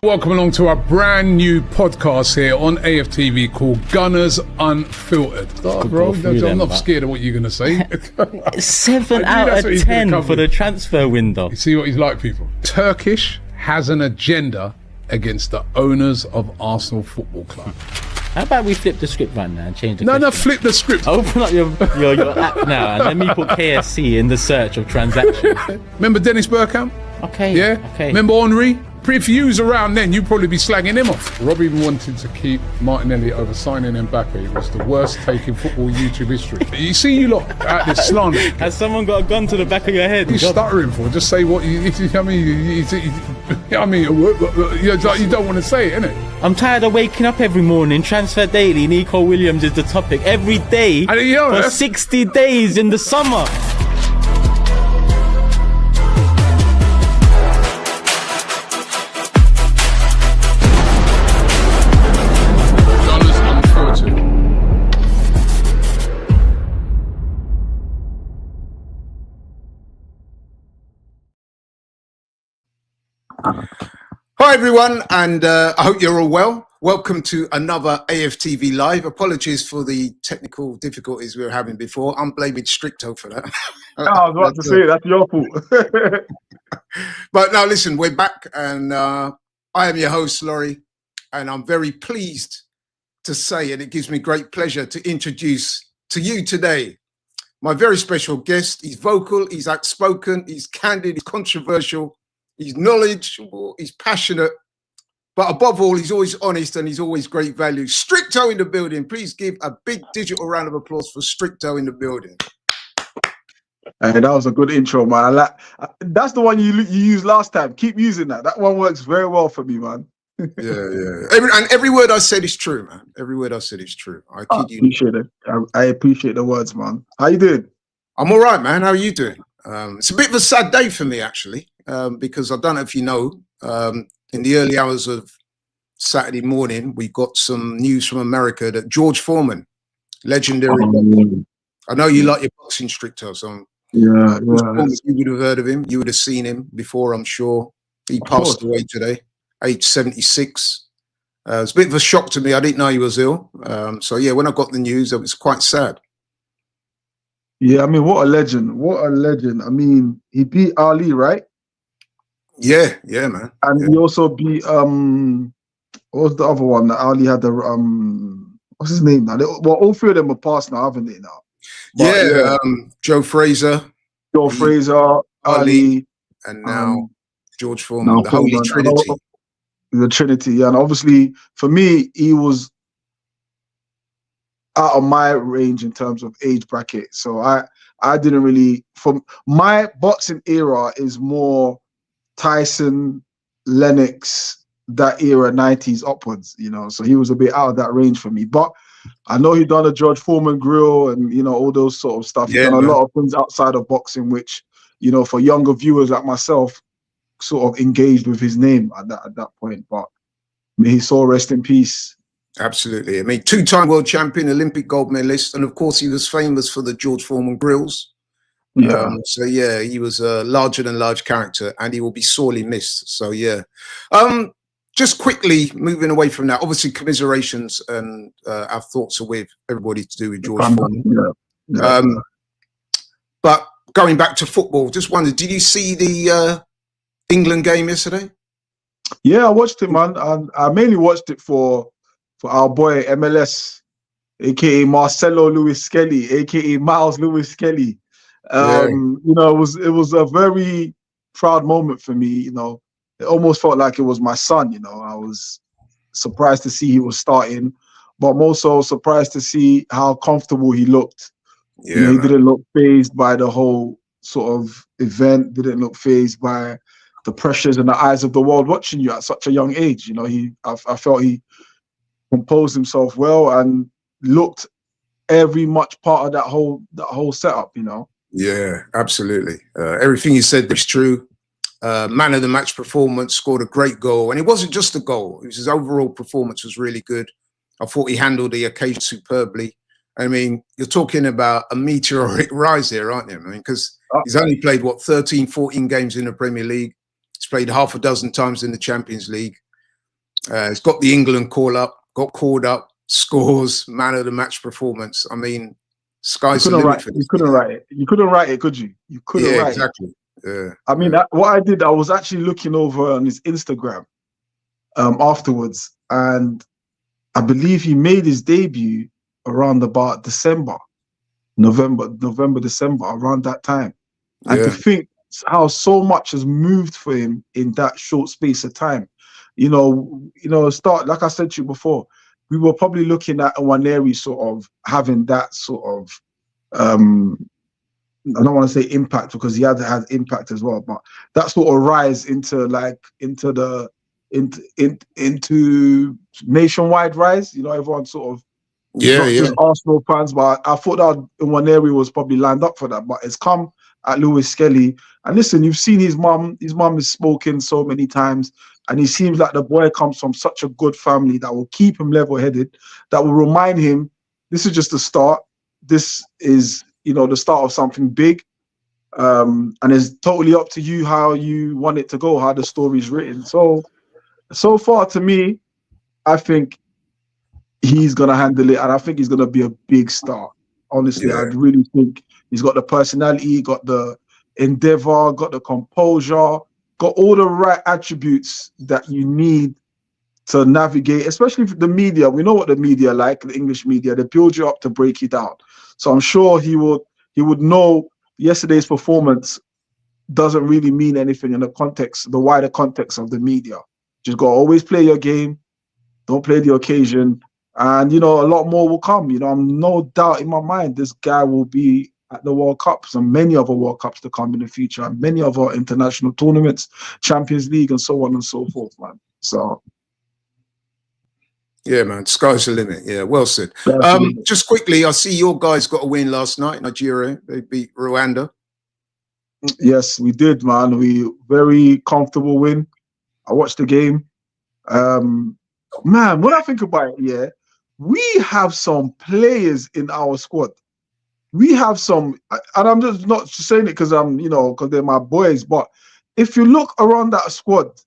Welcome along to our brand new podcast here on AFTV called Gunners Unfiltered. Start, bro. I'm not scared of what you're going to say. 7 out of 10 for the transfer window. You see what he's like, people. Turkish has an agenda against the owners of Arsenal Football Club. How about we flip the script right now and change the No, flip the script. Open up your app now and let me put KSC in the search of transactions. Remember Dennis Bergkamp? Okay. Yeah? Okay. Remember Henry? If you was around then, you'd probably be slagging him off. Rob even wanted to keep Martinelli over signing Mbappe. It was the worst take in football YouTube history. You see you lot at this slander. Has someone got a gun to the back of your head? What are you stuttering for? Just say what you don't want to say it, innit? I'm tired of waking up every morning. Transfer Daily, Nico Williams is the topic every day for 60 days in the summer. Hi everyone, and I hope you're all well. Welcome to another AFTV Live. Apologies for the technical difficulties we were having before. I'm blaming Stricto for that. I was about to say, that's your fault. But now listen, we're back, and I am your host, Laurie, and I'm very pleased to say, and it gives me great pleasure to introduce to you today my very special guest. He's vocal, he's outspoken, he's candid, he's controversial. He's knowledgeable, he's passionate, but above all, he's always honest and he's always great value. Stricto in the building. Please give a big digital round of applause for Stricto in the building. Hey, that was a good intro, man. That's the one you used last time. Keep using that. That one works very well for me, man. Yeah. Every word I said is true, man. Every word I said is true. I appreciate it. I appreciate the words, man. How you doing? I'm all right, man. How are you doing? It's a bit of a sad day for me, actually. Because I don't know if you know, in the early hours of Saturday morning, we got some news from America that George Foreman, legendary, I know you like your boxing, Stricto, so yeah. Foreman, you would have heard of him, you would have seen him before, I'm sure. He passed away today, age 76. It's a bit of a shock to me. I didn't know he was ill. So yeah, when I got the news, it was quite sad. Yeah, I mean, what a legend. What a legend. I mean, he beat Ali, right? Yeah, man. And he also beat what was the other one that Ali had? The what's his name now? All three of them are passed now, haven't they now? But, Joe Fraser, Ali, and now George Foreman, the Holy Trinity. The Trinity, yeah. And obviously, for me, he was out of my range in terms of age bracket. So I didn't really. From my boxing era is more Tyson, Lennox, that era, 90s upwards, so he was a bit out of that range for me. But I know he done a George Foreman grill and, all those sort of stuff. He's done a lot of things outside of boxing, which, for younger viewers like myself, sort of engaged with his name at that point. But may his soul rest in peace. Absolutely. I mean, two-time world champion, Olympic gold medalist, and of course he was famous for the George Foreman grills. Yeah. So yeah, he was a larger than large character, and he will be sorely missed. So yeah, just quickly moving away from that. Obviously, commiserations and our thoughts are with everybody to do with George Foreman. Yeah. But going back to football, just wondered, did you see the England game yesterday? Yeah, I watched it, man. I mainly watched it for our boy MLS, aka Marcelo Lewis Skelly, aka Miles Lewis Skelly. It was a very proud moment for me. It almost felt like it was my son. I was surprised to see he was starting, but I'm also surprised to see how comfortable he looked. Yeah, he didn't look fazed by the whole sort of event, didn't look fazed by the pressures and the eyes of the world watching you at such a young age. I felt he composed himself well and looked every much part of that whole setup. Yeah, absolutely. Everything you said is true. Man of the match performance, scored a great goal, and it wasn't just a goal. His overall performance was really good. I thought he handled the occasion superbly. I mean, you're talking about a meteoric rise here, aren't you? I mean, because he's only played, 13, 14 games in the Premier League. He's played half a dozen times in the Champions League. He's got the England call up, got called up, scores, man of the match performance. I mean, sky's the limit for this. You couldn't write it. You couldn't write it, could you? You couldn't write exactly. it. Yeah. I mean, what I did, I was actually looking over on his Instagram afterwards, and I believe he made his debut around about November, December, around that time. And to think how so much has moved for him in that short space of time. Like I said to you before, we were probably looking at Nwaneri sort of having that sort of, I don't want to say impact because he had impact as well, but that sort of rise into nationwide rise. Everyone sort of, not just Arsenal fans, but I thought that Nwaneri was probably lined up for that, but it's come at Lewis Skelly. And listen, you've seen his mum. His mum has spoken so many times, and he seems like the boy comes from such a good family that will keep him level-headed, that will remind him this is just the start. This is, the start of something big. And it's totally up to you how you want it to go, how the story's written. So far to me, I think he's going to handle it, and I think he's going to be a big star. Honestly, I really think he's got the personality, got the endeavor, got the composure, got all the right attributes that you need to navigate, especially for the media. We know what the media like, the English media, they build you up to break you down. So I'm sure he would know yesterday's performance doesn't really mean anything in the wider context of the media. Just got to always play your game, don't play the occasion, and a lot more will come. I'm no doubt in my mind this guy will be at the World Cups and many other World Cups to come in the future, and many other international tournaments, Champions League, and so on and so forth, man. So, yeah, man, sky's the limit. Yeah, well said. Just quickly, I see your guys got a win last night. Nigeria, they beat Rwanda. Yes, we did, man. We very comfortable win. I watched the game. Man, when I think about it, we have some players in our squad. We have some, and I'm just not saying it because because they're my boys, but if you look around that squad,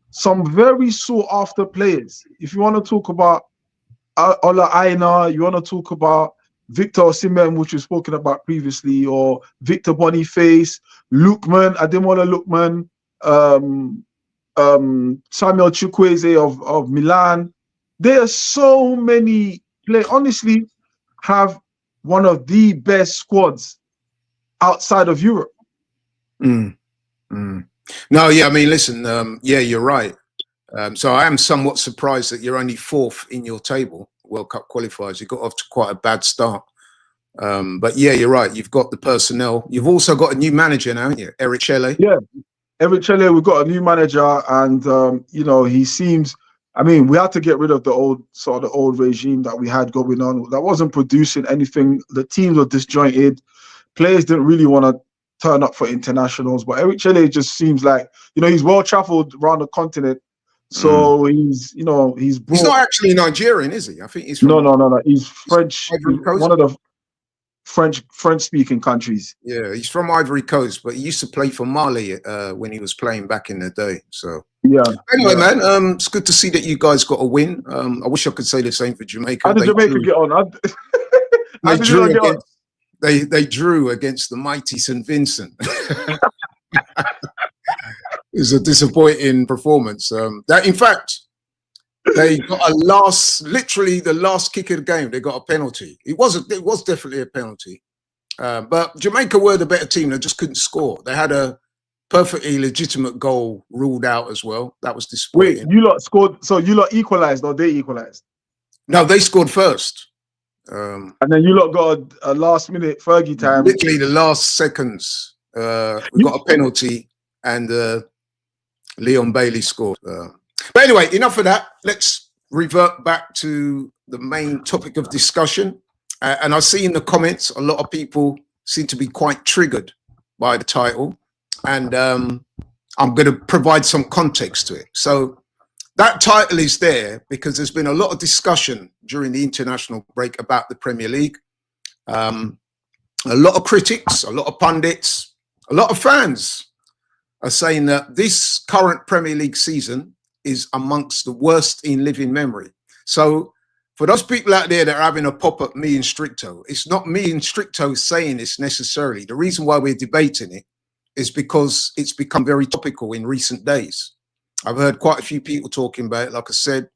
some very sought after players. If you want to talk about Ola Aina, you want to talk about Victor Osimhen, which we've spoken about previously, or Victor Boniface, Lookman, Ademola Lookman, Samuel Chukwueze of Milan. There are so many players. Honestly, have one of the best squads outside of Europe. No, yeah, I mean, listen, you're right. So I am somewhat surprised that you're only fourth in your table, World Cup qualifiers. You got off to quite a bad start. But yeah, you're right. You've got the personnel. You've also got a new manager now, haven't you? Eric Chelle. Yeah, Eric Chelle, we've got a new manager, and he seems, I mean, we had to get rid of the old regime that we had going on. That wasn't producing anything. The teams were disjointed. Players didn't really want to turn up for internationals. But Eric Chelle just seems like, he's well traveled around the continent. So he's brought... He's not actually Nigerian, is he? I think he's from... No. He's French. One of the French-speaking countries. Yeah, he's from Ivory Coast, but he used to play for Mali when he was playing back in the day. So yeah. Anyway, man, it's good to see that you guys got a win. I wish I could say the same for Jamaica. How did Jamaica get on? They drew against the mighty St. Vincent. It was a disappointing performance. That, in fact, they got literally the last kick of the game. They got a penalty. It was definitely a penalty. But Jamaica were the better team. They just couldn't score. They had a perfectly legitimate goal ruled out as well. That was disappointing. Wait, you lot scored? So you lot equalized, or they equalized? No, they scored first. And then you lot got a last-minute Fergie time. Literally the last seconds. We got a penalty, and Leon Bailey scored. But anyway, enough of that. Let's revert back to the main topic of discussion. And I see in the comments, a lot of people seem to be quite triggered by the title. And I'm going to provide some context to it. So that title is there because there's been a lot of discussion during the international break about the Premier League. A lot of critics, a lot of pundits, a lot of fans are saying that this current Premier League season is amongst the worst in living memory. So for those people out there that are having a pop at me and Stricto, it's not me and Stricto saying this necessarily. The reason why we're debating it is because it's become very topical in recent days. I've heard quite a few people talking about it, like I said,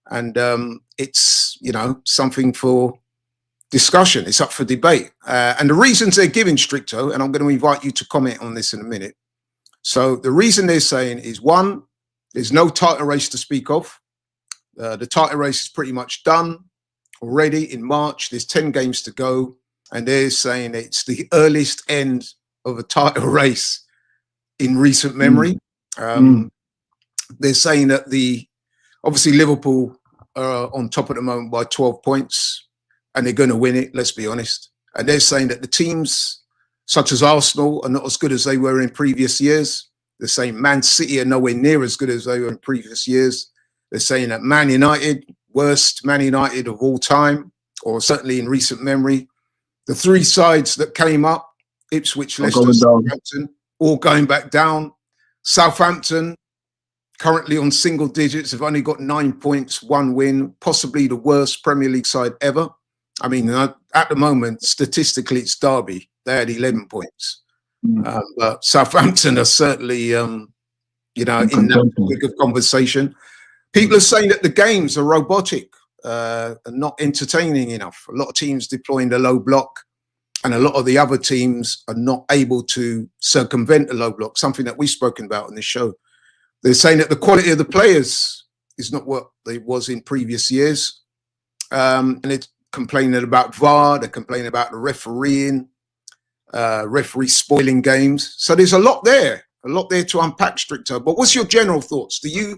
and it's, you know, something for discussion. It's up for debate. And the reasons they're giving, Stricto, and I'm going to invite you to comment on this in a minute. So the reason they're saying is, one, there's no title race to speak of. The title race is pretty much done already in March. There's 10 games to go. And they're saying it's the earliest end of a title race in recent memory. They're saying that obviously Liverpool are on top at the moment by 12 points and they're going to win it, let's be honest. And they're saying that the teams such as Arsenal are not as good as they were in previous years. They're saying Man City are nowhere near as good as they were in previous years. They're saying that Man United, worst Man United of all time, or certainly in recent memory. The three sides that came up, Ipswich, Leicester, Southampton, all going back down. Southampton, currently on single digits, have only got 9 points, 1 win, possibly the worst Premier League side ever. I mean, at the moment, statistically, it's Derby. They had 11 points. But Southampton are certainly, you know, in that topic of conversation. People are saying that the games are robotic and not entertaining enough. A lot of teams deploying the low block, and a lot of the other teams are not able to circumvent the low block, something that we've spoken about on this show. They're saying that the quality of the players is not what it was in previous years. And it's complaining about VAR, they're complaining about the refereeing, referee spoiling games. So there's a lot there to unpack, Stricto. But what's your general thoughts? Do you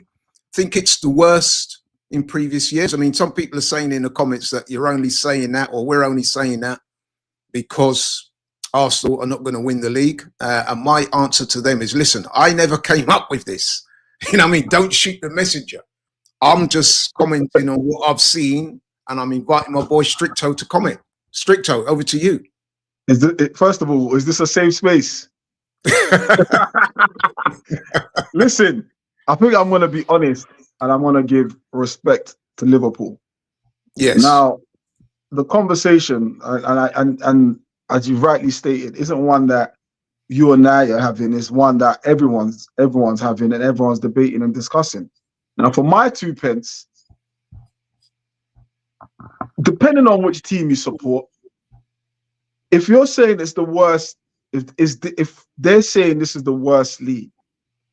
think it's the worst in previous years? I mean, some people are saying in the comments that you're only saying that, or we're only saying that because Arsenal are not going to win the league. And my answer to them is, listen, I never came up with this. You know what I mean? Don't shoot the messenger. I'm just commenting on what I've seen, and I'm inviting my boy Stricto to comment. Stricto, over to you. First of all, is this a safe space? Listen, I think I'm going to be honest, and I'm going to give respect to Liverpool. Yes. Now, the conversation, and as you rightly stated, isn't one that you and I are having. It's one that everyone's having, and everyone's debating and discussing. Now, for my 2 pence, depending on which team you support, if you're saying it's the worst, if they're saying this is the worst league,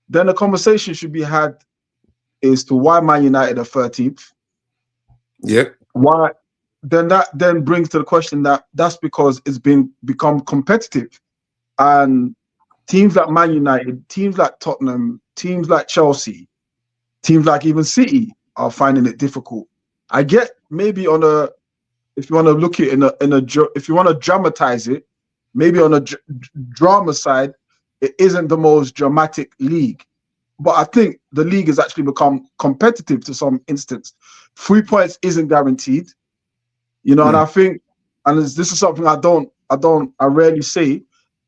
then the conversation should be had as to why Man United are 13th. Yep. Why? Then that then brings to the question that's because it's become competitive, and teams like Man United, teams like Tottenham, teams like Chelsea, teams like even City are finding it difficult. I get maybe if you want to look at it if you want to dramatize it, maybe on a drama side, it isn't the most dramatic league. But I think the league has actually become competitive to some instance. 3 points isn't guaranteed, you know. And I think, and this is something I rarely say.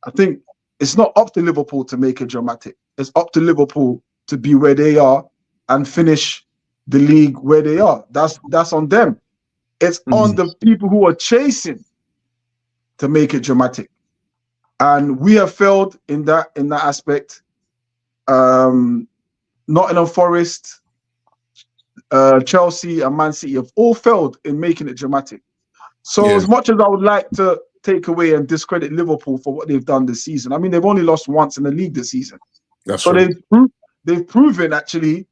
I think it's not up to Liverpool to make it dramatic. It's up to Liverpool to be where they are and finish the league where they are. That's on them. It's on the people who are chasing to make it dramatic, and we have failed in that aspect. Nottingham Forest, Chelsea, and Man City have all failed in making it dramatic. So as much as I would like to take away and discredit Liverpool for what they've done this season, I mean, they've only lost once in the league this season. That's so right. they've proven actually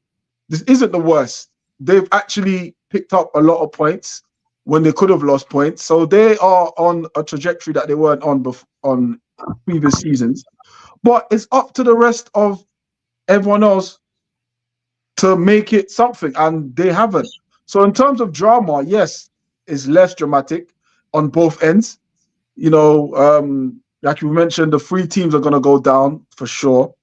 this isn't the worst. They've actually picked up a lot of points when they could have lost points. So they are on a trajectory that they weren't on previous seasons. But it's up to the rest of everyone else to make it something, and they haven't. So in terms of drama, yes, it's less dramatic on both ends. You know, like you mentioned, the 3 teams are going to go down for sure.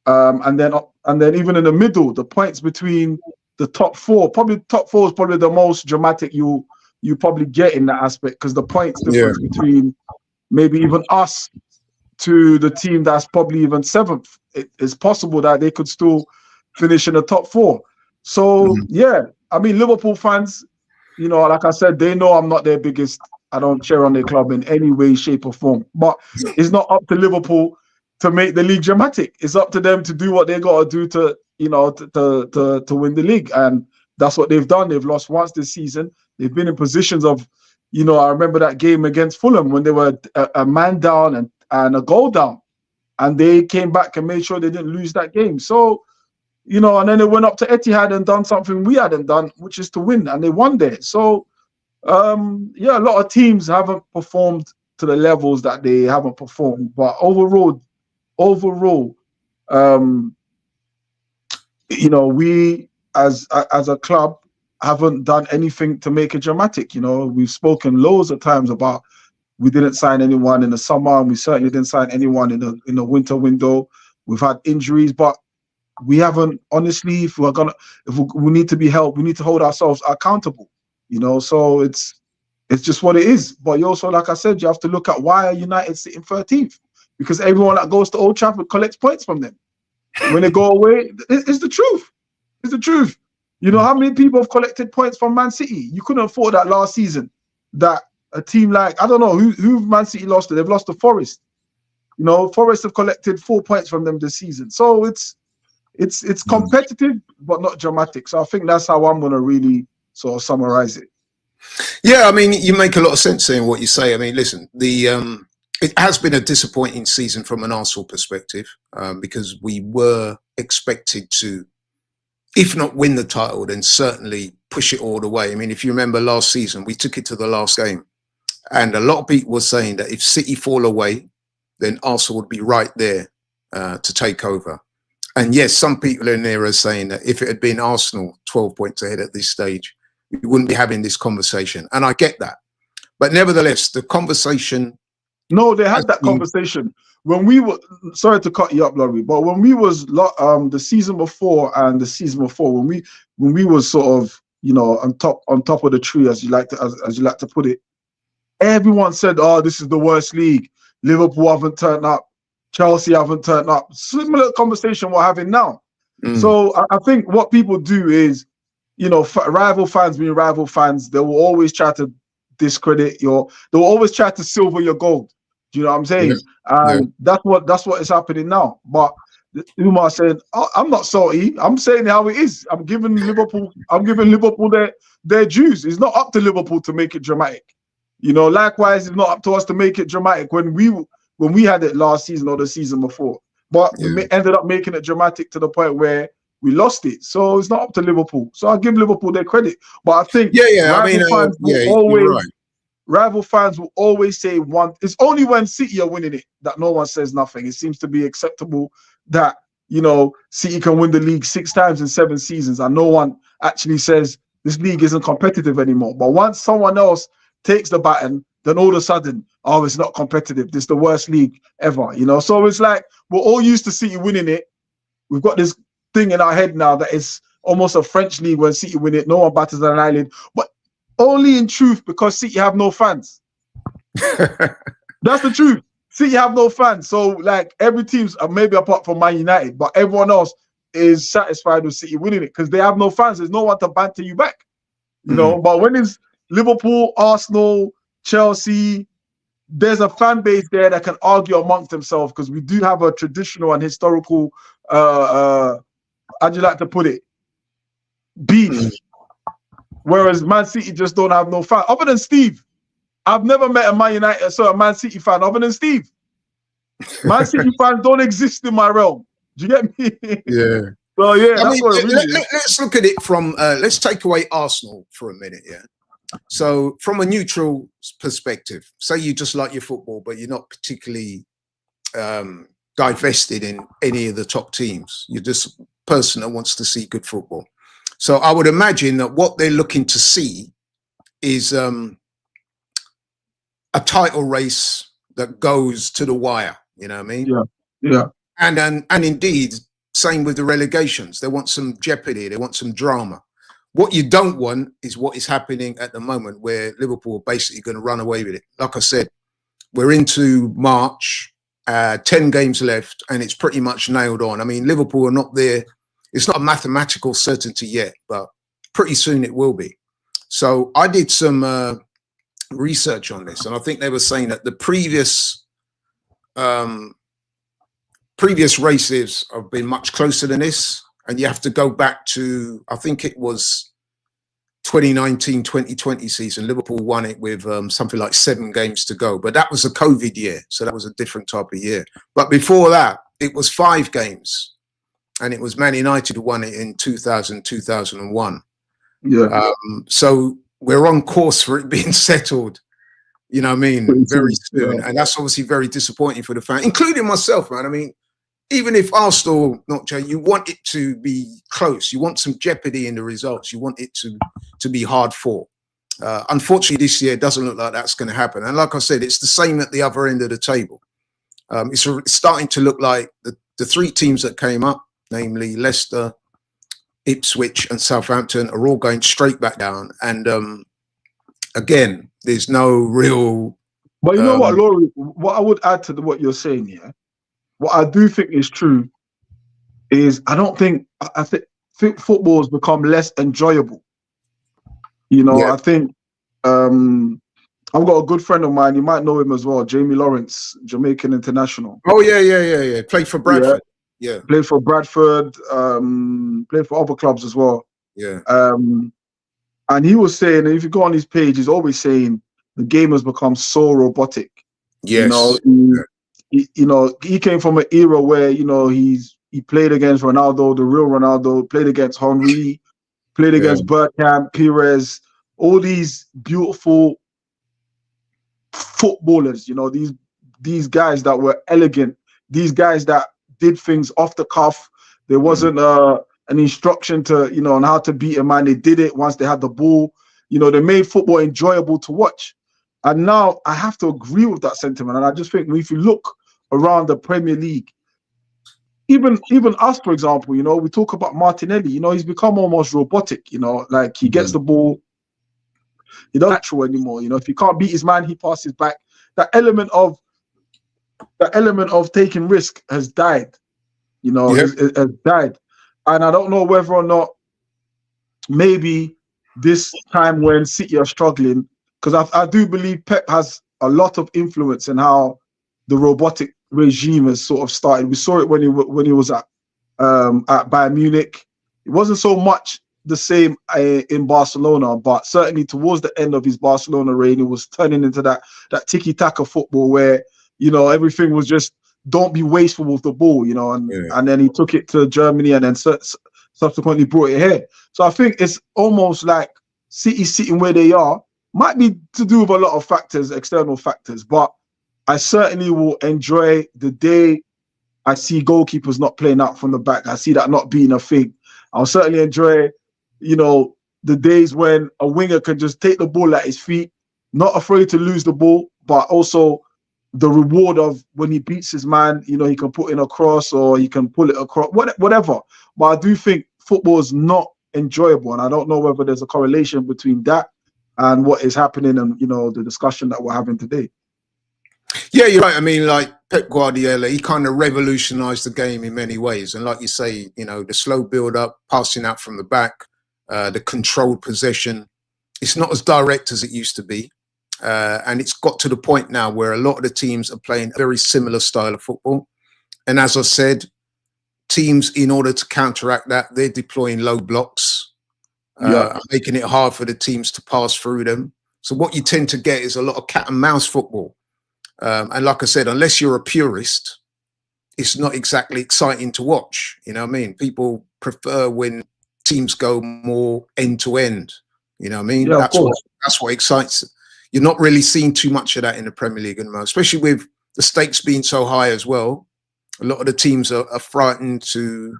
And then even in the middle, the points between the top 4, probably top 4 is probably the most dramatic you probably get in that aspect, because the points difference between maybe even us to the team that's probably even 7th, it's possible that they could still finish in the top 4. So yeah, I mean, Liverpool fans, you know, like I said, they know I'm not their biggest. I don't cheer on their club in any way, shape, or form. But it's not up to Liverpool to make the league dramatic. It's up to them to do what they got to do to, you know, to win the league, and that's what they've done. They've lost once this season. They've been in positions of, you know, I remember that game against Fulham when they were a man down and a goal down, and they came back and made sure they didn't lose that game. So, you know, and then they went up to Etihad and done something we hadn't done, which is to win, and they won there. So, yeah, a lot of teams haven't performed to the levels that they haven't performed, but overall, you know, we as a club haven't done anything to make it dramatic. You know, we've spoken loads of times about we didn't sign anyone in the summer, and we certainly didn't sign anyone in the winter window. We've had injuries, but we haven't, honestly, if we need to be held, we need to hold ourselves accountable, you know. So it's just what it is. But you also, like I said, you have to look at why are United sitting 13th, because everyone that goes to Old Trafford collects points from them when they go away. It's the truth. It's the truth. You know how many people have collected points from Man City? You couldn't afford that last season. That a team like, I don't know who Man City lost to. They've lost to Forest. You know, Forest have collected 4 points from them this season. So it's competitive, but not dramatic. So I think that's how I'm going to really sort of summarize it. Yeah, I mean, you make a lot of sense in what you say. I mean, listen, it has been a disappointing season from an Arsenal perspective, because we were expected to, if not win the title, then certainly push it all the way. I mean, if you remember last season, we took it to the last game, and a lot of people were saying that if City fall away, then Arsenal would be right there to take over. And yes, some people in there are saying that if it had been Arsenal 12 points ahead at this stage, we wouldn't be having this conversation. And I get that. But nevertheless, the conversation... No, they had that conversation when we were... Sorry to cut you up, Laurie, but when we was the season before and the season before, when we was sort of, you know, on top of the tree, as you like to put it, everyone said, oh, this is the worst league. Liverpool haven't turned up. Chelsea haven't turned up. Similar conversation we're having now. So I think what people do is, you know, rival fans being rival fans, they will always try to discredit they will always try to silver your gold. Do you know what I'm saying? And that's what is happening now. But Umar said, oh, I'm not salty. I'm saying how it is. I'm giving Liverpool their dues. It's not up to Liverpool to make it dramatic. You know, likewise, it's not up to us to make it dramatic when we had it last season or the season before. But we ended up making it dramatic to the point where we lost it. So it's not up to Liverpool. So I give Liverpool their credit. But I think rival fans will always say one. It's only when City are winning it that no one says nothing. It seems to be acceptable that, you know, City can win the league 6 times in 7 seasons and no one actually says this league isn't competitive anymore. But once someone else takes the baton, then all of a sudden, oh, it's not competitive. This is the worst league ever, you know? So it's like we're all used to City winning it. We've got this thing in our head now that it's almost a French league when City win it. No one batters an eyelid. But only in truth because City have no fans. That's the truth. City have no fans. So, like, every team's, maybe apart from Man United, but everyone else is satisfied with City winning it because they have no fans. There's no one to banter you back, you know? But when it's Liverpool, Arsenal, Chelsea, there's a fan base there that can argue amongst themselves because we do have a traditional and historical, how'd you like to put it, beef. Whereas Man City just don't have no fan. Other than Steve, I've never met a Man City fan other than Steve. Man City fans don't exist in my realm. Do you get me? Yeah. So yeah, that's what it really is. Let's look at it from. Let's take away Arsenal for a minute. Yeah. So from a neutral perspective, say you just like your football, but you're not particularly divested in any of the top teams. You're just a person that wants to see good football. So I would imagine that what they're looking to see is a title race that goes to the wire. You know what I mean? Yeah, yeah. And indeed, same with the relegations. They want some jeopardy. They want some drama. What you don't want is what is happening at the moment where Liverpool are basically going to run away with it. Like I said, we're into March, 10 games left, and it's pretty much nailed on. I mean, Liverpool are not there It's not a mathematical certainty yet, but pretty soon it will be. So I did some research on this, and I think they were saying that the previous races have been much closer than this, and you have to go back to, I think it was 2019-2020 season. Liverpool won it with something like 7 games to go, but that was a COVID year, so that was a different type of year. But before that, it was 5 games, and it was Man United who won it in 2000-2001. Yeah. So we're on course for it being settled, you know what I mean, very soon. Yeah. And that's obviously very disappointing for the fan, including myself, man. I mean, even if Arsenal, not Jay, you want it to be close. You want some jeopardy in the results. You want it to be hard fought. Unfortunately, this year it doesn't look like that's going to happen. And like I said, it's the same at the other end of the table. It's starting to look like the 3 teams that came up, namely Leicester, Ipswich and Southampton, are all going straight back down. And again, there's no real... But you know what, Laurie, what I would add to what you're saying here, what I do think is true is I think football has become less enjoyable. You know, yeah. I think I've got a good friend of mine, you might know him as well, Jamie Lawrence, Jamaican international. Oh, yeah. Played for Bradford. Yeah. Played for Bradford, played for other clubs as well. Yeah. And he was saying, if you go on his page, he's always saying the game has become so robotic. Yes. You know, he came from an era where, you know, he played against Ronaldo, the real Ronaldo, played against Henry, played against Bergkamp, Pires, all these beautiful footballers, you know, these guys that were elegant, these guys that did things off the cuff. There wasn't an instruction to, you know, on how to beat a man. They did it once they had the ball. You know, they made football enjoyable to watch. And now I have to agree with that sentiment. And I just think if you look around the Premier League, even us, for example, you know, we talk about Martinelli, you know, he's become almost robotic, you know, like he gets the ball, he doesn't natural anymore. You know, if he can't beat his man, he passes back. That element of taking risk has died, you know, has died. And I don't know whether or not maybe this time when City are struggling, because I do believe Pep has a lot of influence in how the robotic regime has sort of started. We saw it when he was at Bayern Munich. It wasn't so much the same in Barcelona, but certainly towards the end of his Barcelona reign, it was turning into that tiki-taka football where, you know, everything was just don't be wasteful with the ball, you know, and then he took it to Germany and then subsequently brought it here. So I think it's almost like City sitting where they are might be to do with a lot of factors, external factors, but I certainly will enjoy the day I see goalkeepers not playing out from the back. I see that not being a thing. I'll certainly enjoy, you know, the days when a winger can just take the ball at his feet, not afraid to lose the ball, but also the reward of when he beats his man, you know, he can put in a cross or he can pull it across, whatever. But I do think football is not enjoyable, and I don't know whether there's a correlation between that and what is happening and, you know, the discussion that we're having today. Yeah, you're right. I mean, like Pep Guardiola, he kind of revolutionized the game in many ways. And like you say, you know, the slow build up, passing out from the back, the controlled possession. It's not as direct as it used to be. And it's got to the point now where a lot of the teams are playing a very similar style of football. And as I said, teams, in order to counteract that, they're deploying low blocks, making it hard for the teams to pass through them. So what you tend to get is a lot of cat and mouse football. And like I said, unless you're a purist, it's not exactly exciting to watch. You know what I mean? People prefer when teams go more end to end. You know what I mean? Yeah, that's what excites it. You're not really seeing too much of that in the Premier League anymore, especially with the stakes being so high as well. A lot of the teams are frightened to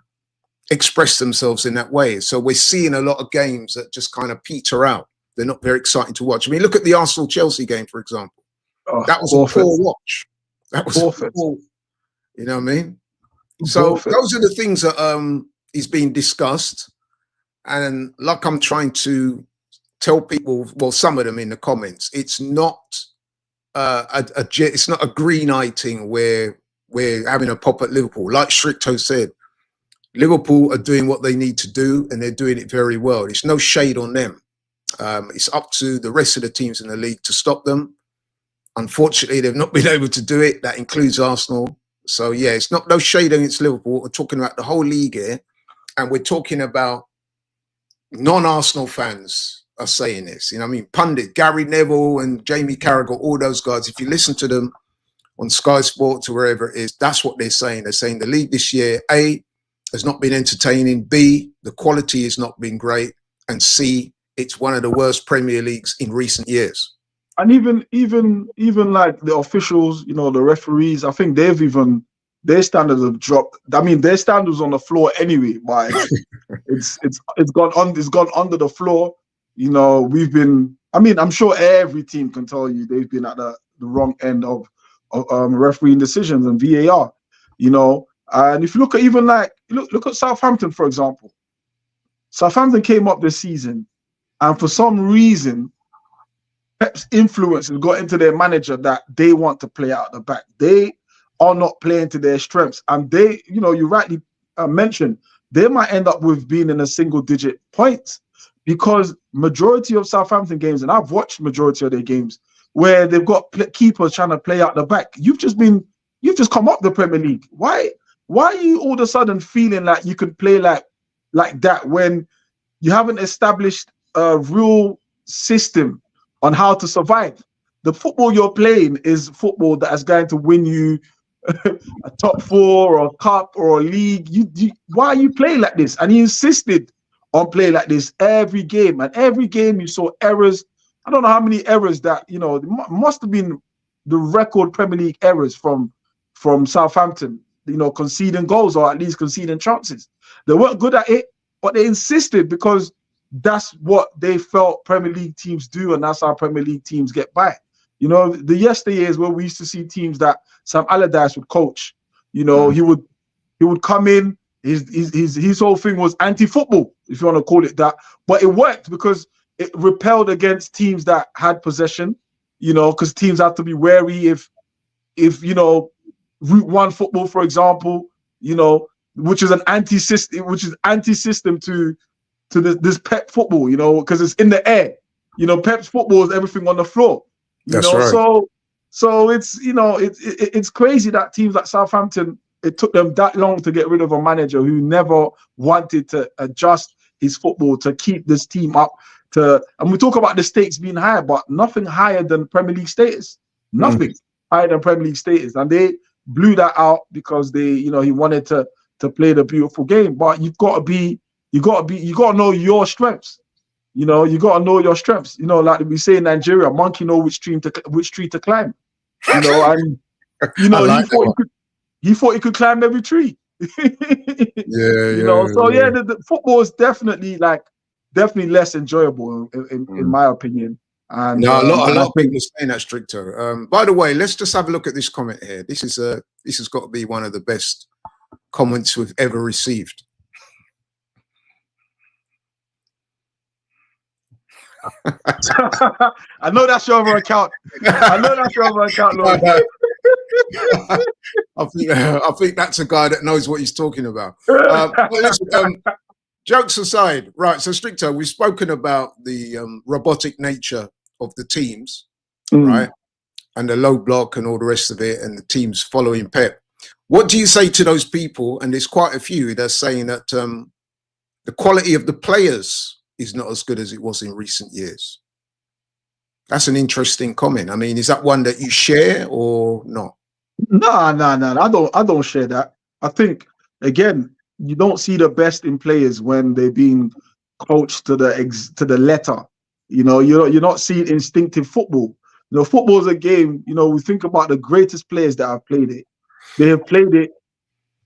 express themselves in that way. So we're seeing a lot of games that just kind of peter out. They're not very exciting to watch. I mean, look at the Arsenal-Chelsea game, for example. That was a poor watch. That was poor, you know what I mean? So those are the things that is being discussed. And like I'm trying to tell people, well, some of them in the comments, it's not it's not a green eye thing where we're having a pop at Liverpool. Like Stricto said, Liverpool are doing what they need to do, and they're doing it very well. It's no shade on them. It's up to the rest of the teams in the league to stop them. Unfortunately, they've not been able to do it. That includes Arsenal. So, yeah, it's not no shade against Liverpool. We're talking about the whole league here, and we're talking about non-Arsenal fans are saying this. You know what I mean? Pundit, Gary Neville and Jamie Carragher, all those guys, if you listen to them on Sky Sports or wherever it is, that's what they're saying. They're saying the league this year, A, has not been entertaining, B, the quality has not been great, and C, it's one of the worst Premier Leagues in recent years. And even like the officials, you know, the referees, I think their standards have dropped. I mean, their standards on the floor anyway, but it's gone under the floor. You know, I'm sure every team can tell you they've been at the wrong end of refereeing decisions and VAR, you know. And if you look at even like look at Southampton, for example. Southampton came up this season, and for some reason, Pep's influence has got into their manager that they want to play out the back. They are not playing to their strengths, and they, you know, you rightly mentioned, they might end up with being in a single-digit points because majority of Southampton games, and I've watched majority of their games, where they've got keepers trying to play out the back. You've just come up the Premier League. Why are you all of a sudden feeling like you can play like that when you haven't established a real system on how to survive? The football you're playing is football that is going to win you a top 4 or a cup or a league. Why are you playing like this? And he insisted on playing like this every game. And every game you saw errors. I don't know how many errors that, you know, must have been the record Premier League errors from Southampton, you know, conceding goals or at least conceding chances. They weren't good at it, but they insisted because that's what they felt Premier League teams do, and that's how Premier League teams get by. You know, the yesteryears where we used to see teams that Sam Allardyce would coach, you know, he would come in, his whole thing was anti-football, if you want to call it that, but it worked because it repelled against teams that had possession, you know, because teams have to be wary if you know, Route 1 football, for example, you know, which is anti-system to this Pep football, you know, because it's in the air. You know, Pep's football is everything on the floor. You know, right. So it's, you know, it's crazy that teams like Southampton, it took them that long to get rid of a manager who never wanted to adjust his football to keep this team up. And we talk about the stakes being higher, but nothing higher than Premier League status. Nothing higher than Premier League status, and they blew that out because he wanted to play the beautiful game. But you got to know your strengths. You know, you got to know your strengths. You know, like we say in Nigeria, monkey know which tree to climb. You know, and you know, he thought he could climb every tree. You know, so the football is definitely less enjoyable in my opinion. And a lot of people are saying that, Stricto. By the way, let's just have a look at this comment here. This has got to be one of the best comments we've ever received. I know that's your other account. Lord. I think that's a guy that knows what he's talking about. Listen, jokes aside, right? So, Stricto, we've spoken about the robotic nature of the teams, right? And the low block and all the rest of it, and the teams following Pep. What do you say to those people? And there's quite a few that are saying that the quality of the players is not as good as it was in recent years. That's an interesting comment. I mean, is that one that you share or not? No. I don't share that. I think, again, you don't see the best in players when they're being coached to the letter. You know, you're not seeing instinctive football. You know, football is a game. You know, we think about the greatest players that have played it. They have played it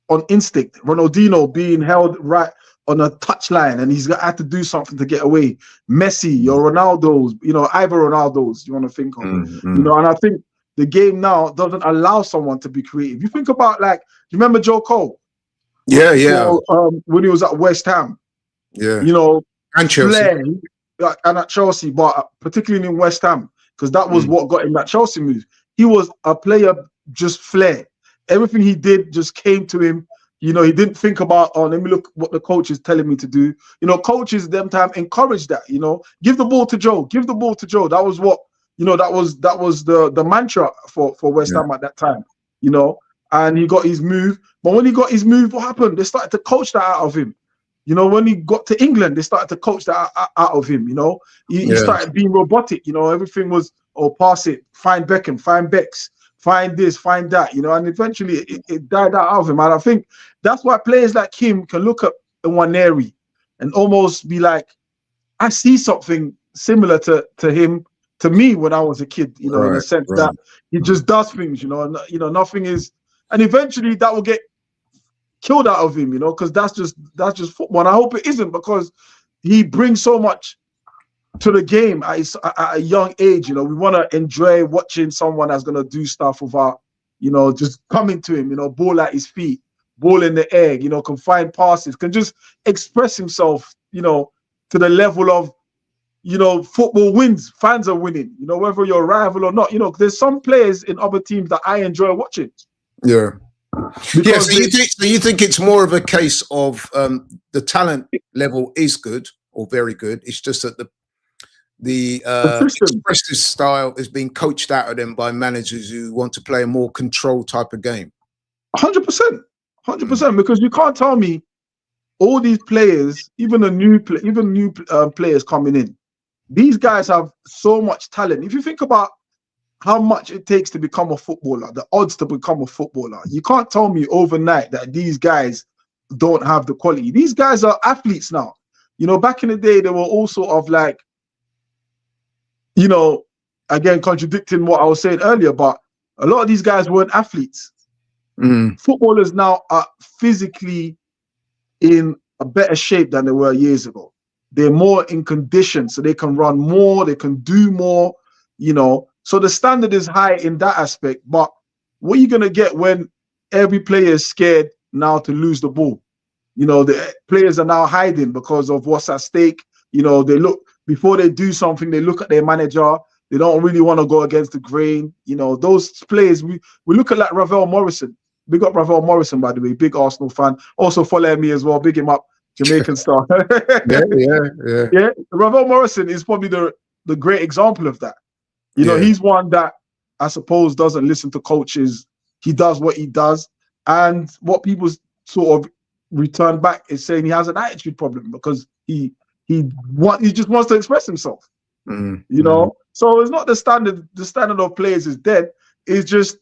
on instinct. Ronaldinho being held right on a touchline and he's had to do something to get away. Messi, your Ronaldo's, you know, either Ronaldo's you want to think of. You know, and I think the game now doesn't allow someone to be creative. You think about, like, you remember Joe Cole? Yeah. So, when he was at West Ham. Yeah. You know, and Chelsea. And at Chelsea, but particularly in West Ham, because that was what got him that Chelsea move. He was a player, just flair. Everything he did just came to him. You know, he didn't think about, oh, let me look what the coach is telling me to do. You know, coaches them time encourage that, you know, give the ball to Joe, give the ball to Joe. That was what, you know, that was the mantra for West Ham at that time, you know, and he got his move. But when he got his move, what happened? They started to coach that out of him. You know, when he got to England, they started to coach that out of him, you know. He started being robotic, you know, everything was, oh, pass it, find Beckham, find Becks, find this, find that, you know, and eventually it died out of him. And I think that's why players like him can look at Nwaneri and almost be like, I see something similar to him, to me when I was a kid, you know, in the sense that he just does things, you know, and nothing is, and eventually that will get killed out of him, you know, because that's just football. And I hope it isn't, because he brings so much to the game at a young age. You know, we want to enjoy watching someone that's going to do stuff without, you know, just coming to him, you know, ball at his feet, ball in the air, you know, can find passes, can just express himself, you know, to the level of, you know, football wins, fans are winning, you know, whether you're a rival or not. You know, there's some players in other teams that I enjoy watching. Yeah. Yeah, so you think it's more of a case of the talent level is good or very good. It's just that the expressive style is being coached out of them by managers who want to play a more controlled type of game. 100%, 100%. Because you can't tell me all these players, even new players coming in, these guys have so much talent. If you think about how much it takes to become a footballer, the odds to become a footballer, you can't tell me overnight that these guys don't have the quality. These guys are athletes now. You know, back in the day, they were all sort of like, you know, again, contradicting what I was saying earlier, but a lot of these guys weren't athletes. Footballers now are physically in a better shape than they were years ago. They're more in condition, so they can run more, they can do more, you know. So the standard is high in that aspect. But what are you going to get when every player is scared now to lose the ball? You know, the players are now hiding because of what's at stake. You know, they look, before they do something, they look at their manager. They don't really want to go against the grain. You know, those players, we look at like Ravel Morrison. Big up Ravel Morrison, by the way, big Arsenal fan. Also follow me as well. Big him up, Jamaican star. Yeah. Ravel Morrison is probably the great example of that. You know, he's one that I suppose doesn't listen to coaches. He does what he does. And what people sort of return back is saying he has an attitude problem because he just wants to express himself. You know? So it's not the standard of players is dead. It's just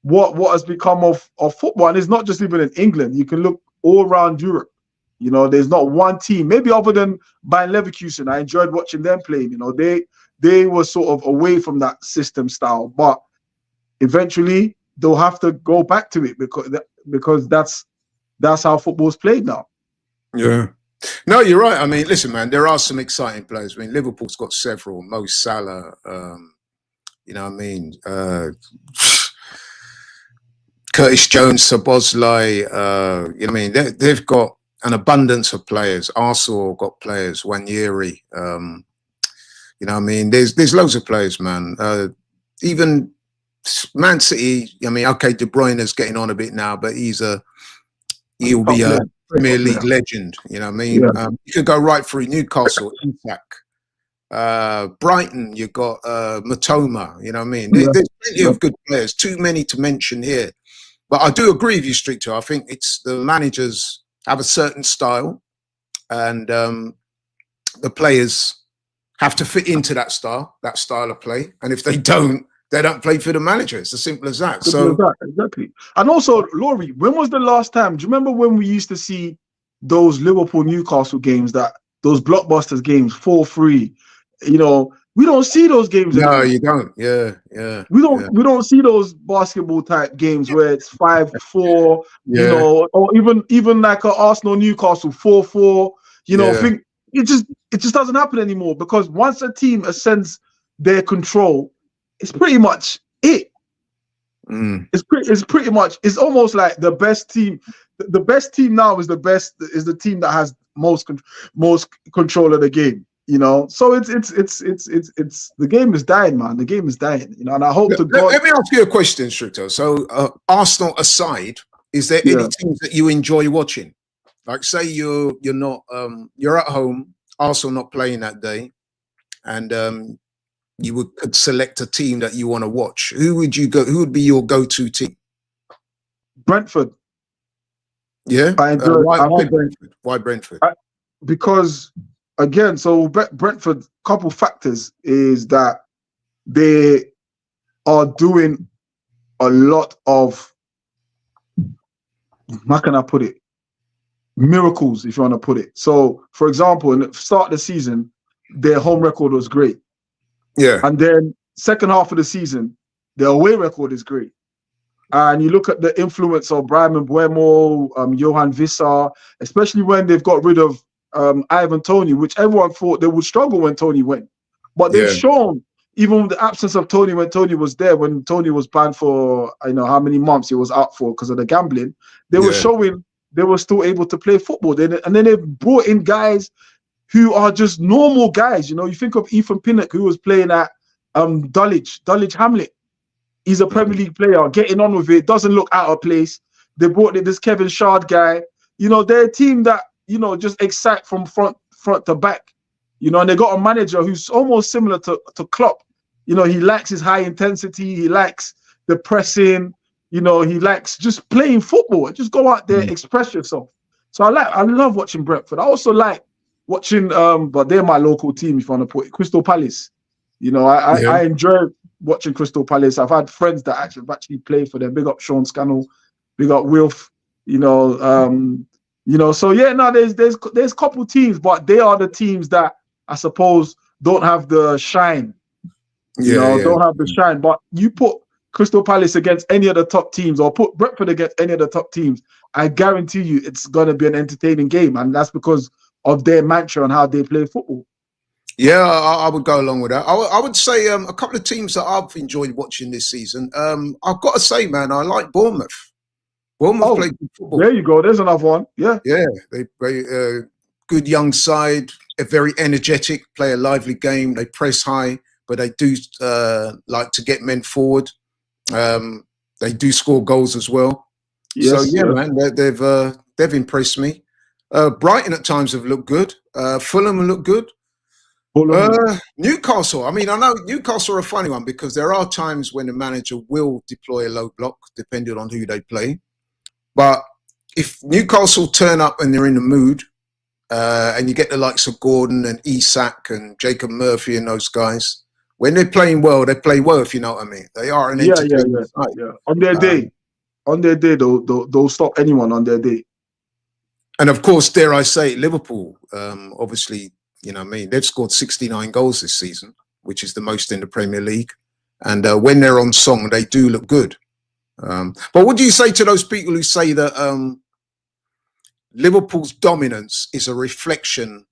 what has become of football. And it's not just even in England. You can look all around Europe. You know, there's not one team, maybe other than Bayern Leverkusen. I enjoyed watching them playing. You know, they were sort of away from that system style, but eventually they'll have to go back to it because that's how football's played now. Yeah. No, you're right. I mean, listen, man, there are some exciting players. I mean, Liverpool's got several. Mo Salah, you know what I mean? Curtis Jones, Szoboszlai, you know what I mean? They've got an abundance of players. Arsenal got players, Wanyeri, you know what I mean? There's loads of players, man. Even Man City, I mean, okay, De Bruyne's getting on a bit now, but he'll be a Premier League legend, you know what I mean? You could go right through Newcastle, Isak, Brighton, you've got Matoma, you know what I mean? There's plenty of good players, too many to mention here. But I do agree with you, Stricto. I think it's the managers have a certain style and the players have to fit into that style of play. And if they don't play for the manager. It's as simple as that. Exactly. And also, Laurie, when was the last time? Do you remember when we used to see those Liverpool-Newcastle games, those blockbusters games, 4-3? You know, we don't see those games anymore. No, you don't. Yeah. We don't see those basketball type games where it's 5-4, you know, or even like an Arsenal-Newcastle 4-4. You know, I think it just doesn't happen anymore because once a team ascends their control, it's pretty much it. It's pretty much. It's almost like the best team. The best team now is the team that has most control of the game. You know, so it's the game is dying, man. The game is dying. You know, and I hope to God. Let me ask you a question, Stricto. So Arsenal aside, is there any teams that you enjoy watching? Like, say you're not you're at home, Arsenal not playing that day, and you could select a team that you want to watch. Who would you go? Who would be your go-to team? Brentford. Yeah. Why Brentford? Why Brentford? Because again, so Brentford, couple factors is that they are doing a lot of, how can I put it? Miracles, if you want to put it. So, for example, in the start of the season, their home record was great. Yeah. And then second half of the season, their away record is great. And you look at the influence of Brian Mbeumo, Johan Vissa, especially when they've got rid of Ivan Toney, which everyone thought they would struggle when Toney went. But they've shown, even with the absence of Toney, when Toney was there, when Toney was banned for, I know how many months he was out for because of the gambling, they were showing they were still able to play football. And then they brought in guys who are just normal guys. You know, you think of Ethan Pinnock, who was playing at Dulwich Hamlet. He's a Premier League player, getting on with it, doesn't look out of place. They brought in this Kevin Shard guy. You know, they're a team that, you know, just excite from front to back. You know, and they got a manager who's almost similar to Klopp. You know, he likes his high intensity. He likes the pressing. You know, he likes just playing football. Just go out there, express yourself. So I love watching Brentford. I also like watching, but they're my local team, if you want to put it, Crystal Palace. You know, I enjoy watching Crystal Palace. I've had friends that actually played for them. Big up Sean Scannell, big up Wilf. You know, so yeah, no, there's a couple teams, but they are the teams that I suppose don't have the shine. Don't have the shine. But you put Crystal Palace against any of the top teams, or put Brentford against any of the top teams, I guarantee you it's gonna be an entertaining game, and that's because of their mantra and how they play football. Yeah, I would go along with that. I would say a couple of teams that I've enjoyed watching this season. I've got to say, man, I like Bournemouth. Bournemouth play good football. There you go. There's another one. Yeah. Yeah, they play good young side, a very energetic, play a lively game. They press high, but they do like to get men forward. They do score goals as well. Yes, so yeah, man, they've impressed me. Brighton at times have looked good. Fulham look good. Newcastle. I mean, I know Newcastle are a funny one because there are times when the manager will deploy a low block depending on who they play. But if Newcastle turn up and they're in the mood, and you get the likes of Gordon and Isak and Jacob Murphy and those guys, when they're playing well, they play well, if you know what I mean. They are an entertaining side. Yeah. On their day, they'll stop anyone on their day. And of course, dare I say, Liverpool, obviously, you know what I mean? They've scored 69 goals this season, which is the most in the Premier League. And when they're on song, they do look good. But what do you say to those people who say that Liverpool's dominance is a reflection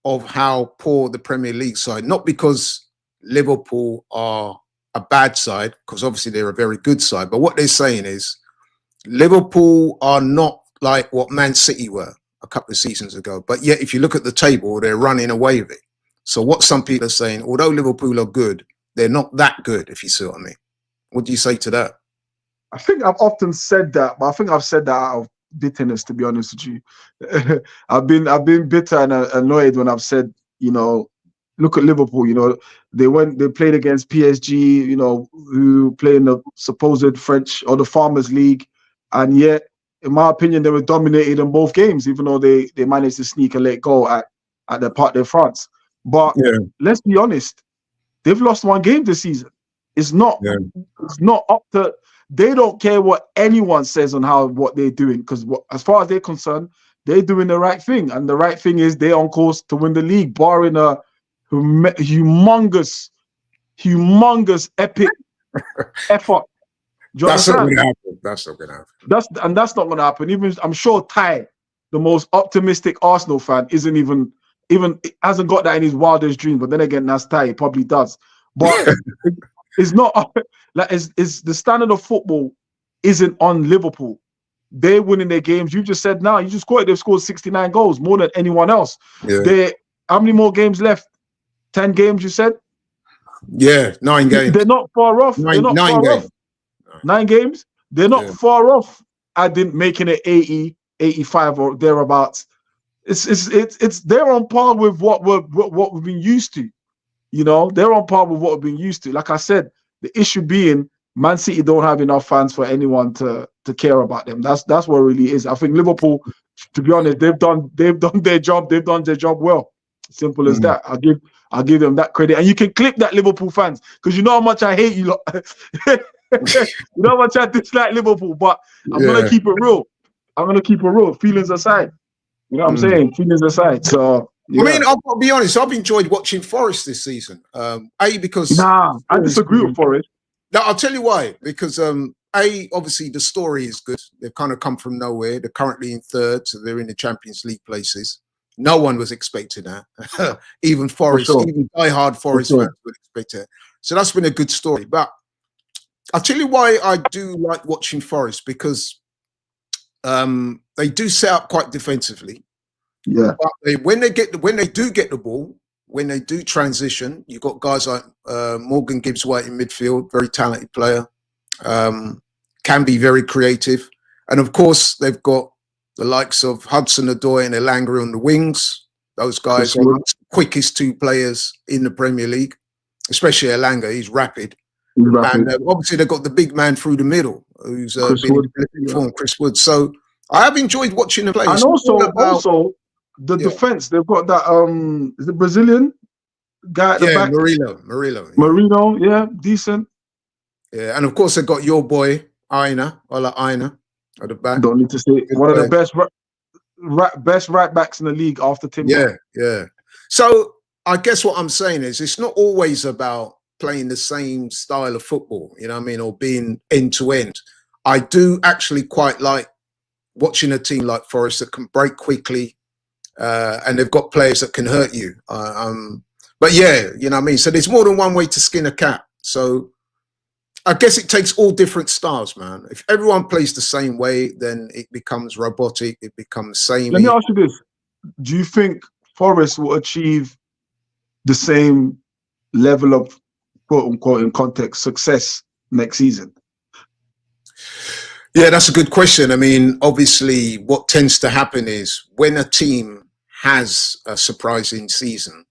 of how poor the Premier League side, not because Liverpool are a bad side, because obviously they're a very good side, but what they're saying is Liverpool are not like what Man City were a couple of seasons ago. But yet, if you look at the table, they're running away with it. So what some people are saying, although Liverpool are good, they're not that good, if you see what I mean. What do you say to that? I think I've often said that, but I think I've said that out of bitterness, to be honest with you. I've been bitter and annoyed when I've said, you know, look at Liverpool, you know, they played against PSG, you know, who play in the supposed French or the Farmers League, and yet, in my opinion, they were dominated in both games, even though they managed to sneak a late goal at the Parc de France. But let's be honest, they've lost one game this season. It's not up to. They don't care what anyone says on what they're doing, because as far as they're concerned, they're doing the right thing, and the right thing is they're on course to win the league, barring a humongous, epic effort. That's not going to happen. That's not going to happen. That's not going to happen. Even I'm sure Ty, the most optimistic Arsenal fan, isn't even hasn't got that in his wildest dream. But then again, that's Ty. He probably does. But it's not like it's the standard of football isn't on Liverpool. They're winning their games. You just said now. You just quoted they've scored 69 goals, more than anyone else. Yeah. How many more games left? 10 games, you said? Yeah, 9 games. They're not far off. 9 games. 9 games. They're not far off adding, making it 80, 85 or thereabouts. It's they're on par with what we've been used to. You know, they're on par with what we've been used to. Like I said, the issue being Man City don't have enough fans for anyone to care about them. That's what it really is. I think Liverpool, to be honest, they've done their job. They've done their job well. Simple as that. I'll give them that credit. And you can clip that, Liverpool fans, because you know how much I hate you lot. You know how much I dislike Liverpool, but I'm gonna keep it real. I'm gonna keep it real. Feelings aside. You know what I'm saying? Feelings aside. So yeah. I mean, I've got to be honest, I've enjoyed watching Forest this season. Because I disagree with Forest. No, I'll tell you why. Because obviously the story is good. They've kind of come from nowhere. They're currently in third, so they're in the Champions League places. No one was expecting that. Even Forest, even diehard Forest fans would expect it. So that's been a good story. But I'll tell you why I do like watching Forest, because they do set up quite defensively. Yeah. But when they do get the ball, when they do transition, you've got guys like Morgan Gibbs-White in midfield, very talented player, can be very creative. And of course, they've got the likes of Hudson-Odoi and Elanga on the wings. Those guys are the quickest two players in the Premier League, especially Elanga. He's rapid. And obviously, they've got the big man through the middle, who's been in form, Chris Wood. So I have enjoyed watching the play. And also the defense, they've got that is it Brazilian guy at the back? Marino, yeah, decent. Yeah, and of course they've got your boy Aina at the back. Don't need to say one of the best right backs in the league after Tim. Yeah. So I guess what I'm saying is it's not always about playing the same style of football, you know what I mean, or being end to end. I do actually quite like watching a team like Forest that can break quickly, and they've got players that can hurt you. But yeah, you know what I mean? So there's more than one way to skin a cat. So I guess it takes all different styles, man. If everyone plays the same way, then it becomes robotic. It becomes samey. Let me ask you this. Do you think Forest will achieve the same level of quote-unquote, in context, success next season? Yeah, that's a good question. I mean, obviously, what tends to happen is when a team has a surprising season,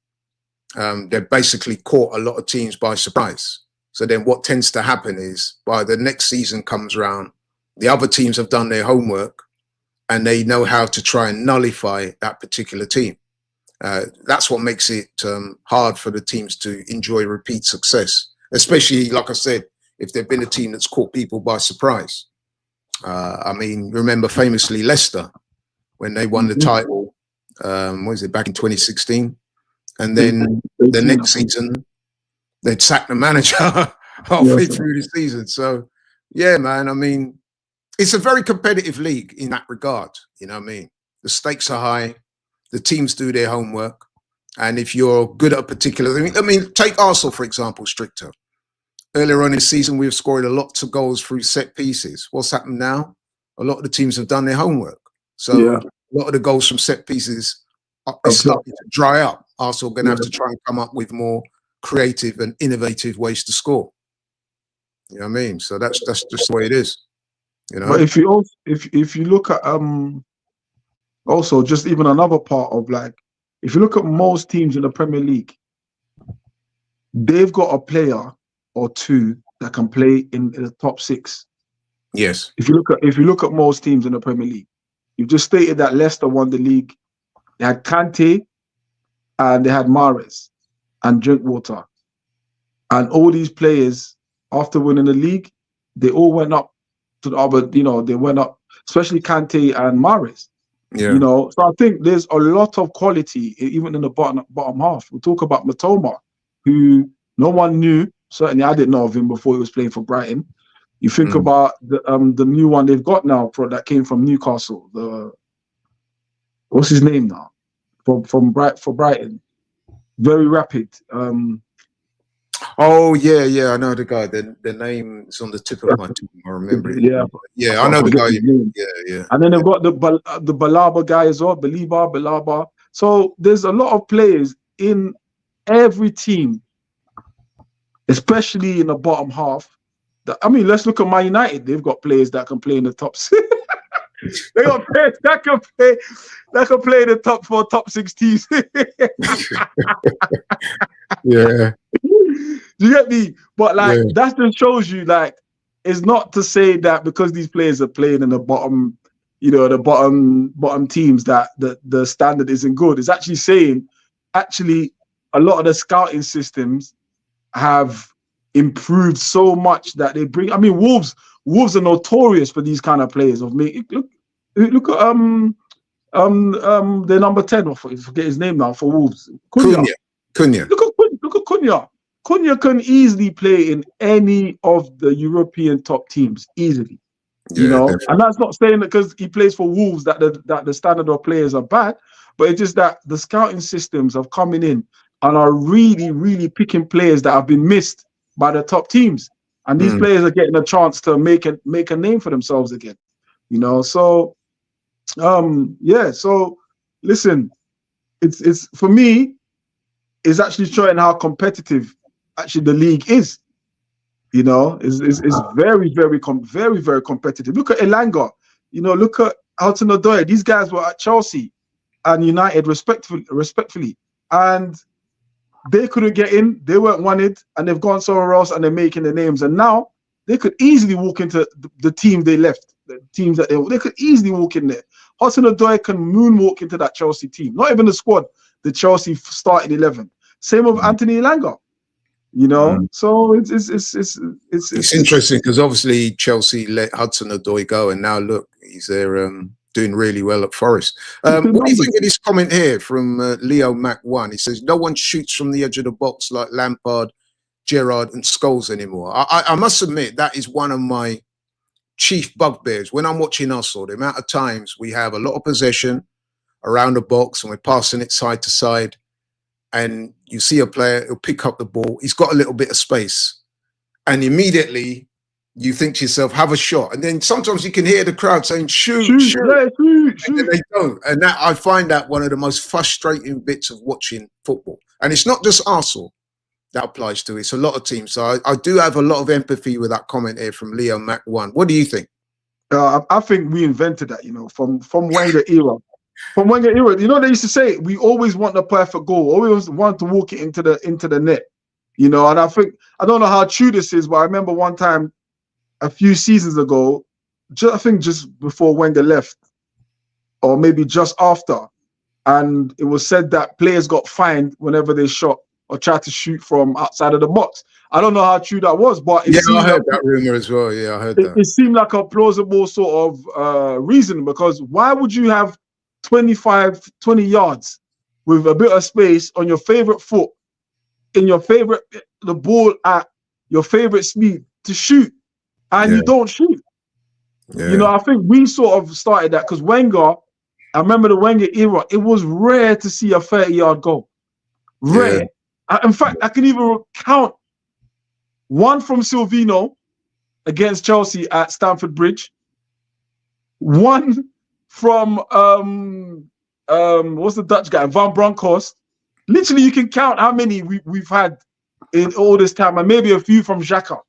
they've basically caught a lot of teams by surprise. So then what tends to happen is by the next season comes around, the other teams have done their homework and they know how to try and nullify that particular team. That's what makes it hard for the teams to enjoy repeat success, especially, like I said, if they've been a team that's caught people by surprise. I mean, remember famously Leicester when they won the title, what was it, back in 2016? And then the next season, they'd sack the manager halfway through the season. So, yeah, man, I mean, it's a very competitive league in that regard. You know what I mean? The stakes are high. The teams do their homework. And if you're good at a particular thing, I mean, take Arsenal, for example, Stricto. Earlier on in the season, we've scored a lot of goals through set pieces. What's happened now? A lot of the teams have done their homework. So a lot of the goals from set pieces are starting to dry up. Arsenal are going to have to try and come up with more creative and innovative ways to score. You know what I mean? So that's just the way it is. You know. But if you look at also just even another part of, like, if you look at most teams in the Premier League, they've got a player or two that can play in the top six. Yes. If you look at most teams in the Premier League, you've just stated that Leicester won the league. They had Kante and they had Mahrez and Drinkwater. And all these players, after winning the league, they all went up to the other, they went up, especially Kante and Mahrez. Yeah. So I think there's a lot of quality, even in the bottom half. We talk about Matoma, who no one knew. Certainly, I didn't know of him before he was playing for Brighton. You think about the new one they've got now that came from Newcastle. What's his name now? For Brighton, very rapid. Oh yeah, I know the guy. The name is on the tip of my tongue. I remember it. Yeah, I know the guy. Yeah. And then they've got the Balaba guy as well, Balaba. So there's a lot of players in every team, especially in the bottom half. I mean, let's look at Man United. They've got players that can play in the top six. They got players that can play the top 4, top 6 teams. Yeah. Do you get me? But like that just shows you, like, it's not to say that because these players are playing in the bottom, the bottom teams, that the standard isn't good. It's actually saying, a lot of the scouting systems have improved so much that they bring. I mean, Wolves are notorious for these kind of players. Look at their number 10. I forget his name now for Wolves. Cunha. Look at Cunha. Cunha can easily play in any of the European top teams easily. Definitely. And that's not saying that because he plays for Wolves that the standard of players are bad, but it's just that the scouting systems have coming in and are really, really picking players that have been missed by the top teams, and these players are getting a chance to make a name for themselves again. So So listen, it's for me, it's actually showing how competitive actually the league is. Is very, very, very competitive. Look at Elanga. Look at Hudson-Odoi. These guys were at Chelsea and United respectfully, and they couldn't get in. They weren't wanted, and they've gone somewhere else, and they're making their names. And now they could easily walk into the team they left, the teams that they could easily walk in there. Hudson-Odoi can moonwalk into that Chelsea team. Not even the squad, the Chelsea starting 11. Same with Anthony Elanga. So it's interesting because obviously Chelsea let Hudson-Odoi go, and now look, he's there doing really well at Forest. What do you think of this comment here from Leo Mac 1? He says, no one shoots from the edge of the box like Lampard, Gerrard and Scholes anymore. I must admit, that is one of my chief bugbears when I'm watching Arsenal. The amount of times we have a lot of possession around the box and we're passing it side to side, and you see a player who'll pick up the ball, he's got a little bit of space, and immediately you think to yourself, have a shot. And then sometimes you can hear the crowd saying, shoot. And then they don't. And that, I find that one of the most frustrating bits of watching football. And it's not just Arsenal that applies to it. It's a lot of teams. So I do have a lot of empathy with that comment here from Leo Mac 1. What do you think? I think we invented that, from Wenger era. From Wenger era, they used to say, we always want the perfect goal. Always want to walk it into the net. And I think, I don't know how true this is, but I remember one time a few seasons ago, I think just before Wenger left, or maybe just after, and it was said that players got fined whenever they shot or tried to shoot from outside of the box. I don't know how true that was, but I heard that rumor as well. Yeah, I heard that. It seemed like a plausible sort of reason, because why would you have 20 yards with a bit of space on your favorite foot, the ball at your favorite speed to shoot, and you don't shoot? I think we sort of started that because Wenger, I remember the Wenger era, it was rare to see a 30-yard goal. Rare. In fact, I can even count one from Silvino against Chelsea at Stamford Bridge, one from what's the Dutch guy, Van Bronckhorst. Literally, you can count how many we've had in all this time, and maybe a few from Xhaka.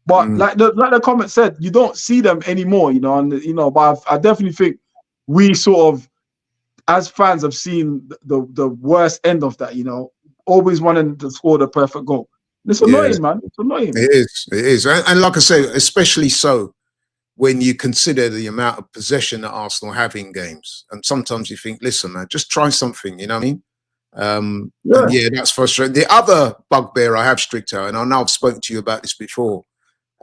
But like the comment said, you don't see them anymore, But I definitely think we sort of, as fans, have seen the worst end of that. Always wanting to score the perfect goal. It's annoying, man. It's annoying. It is, and like I say, especially so when you consider the amount of possession that Arsenal have in games. And sometimes you think, listen, man, just try something. You know what I mean? That's frustrating. The other bugbear I have, Stricto, and I know I've spoken to you about this before,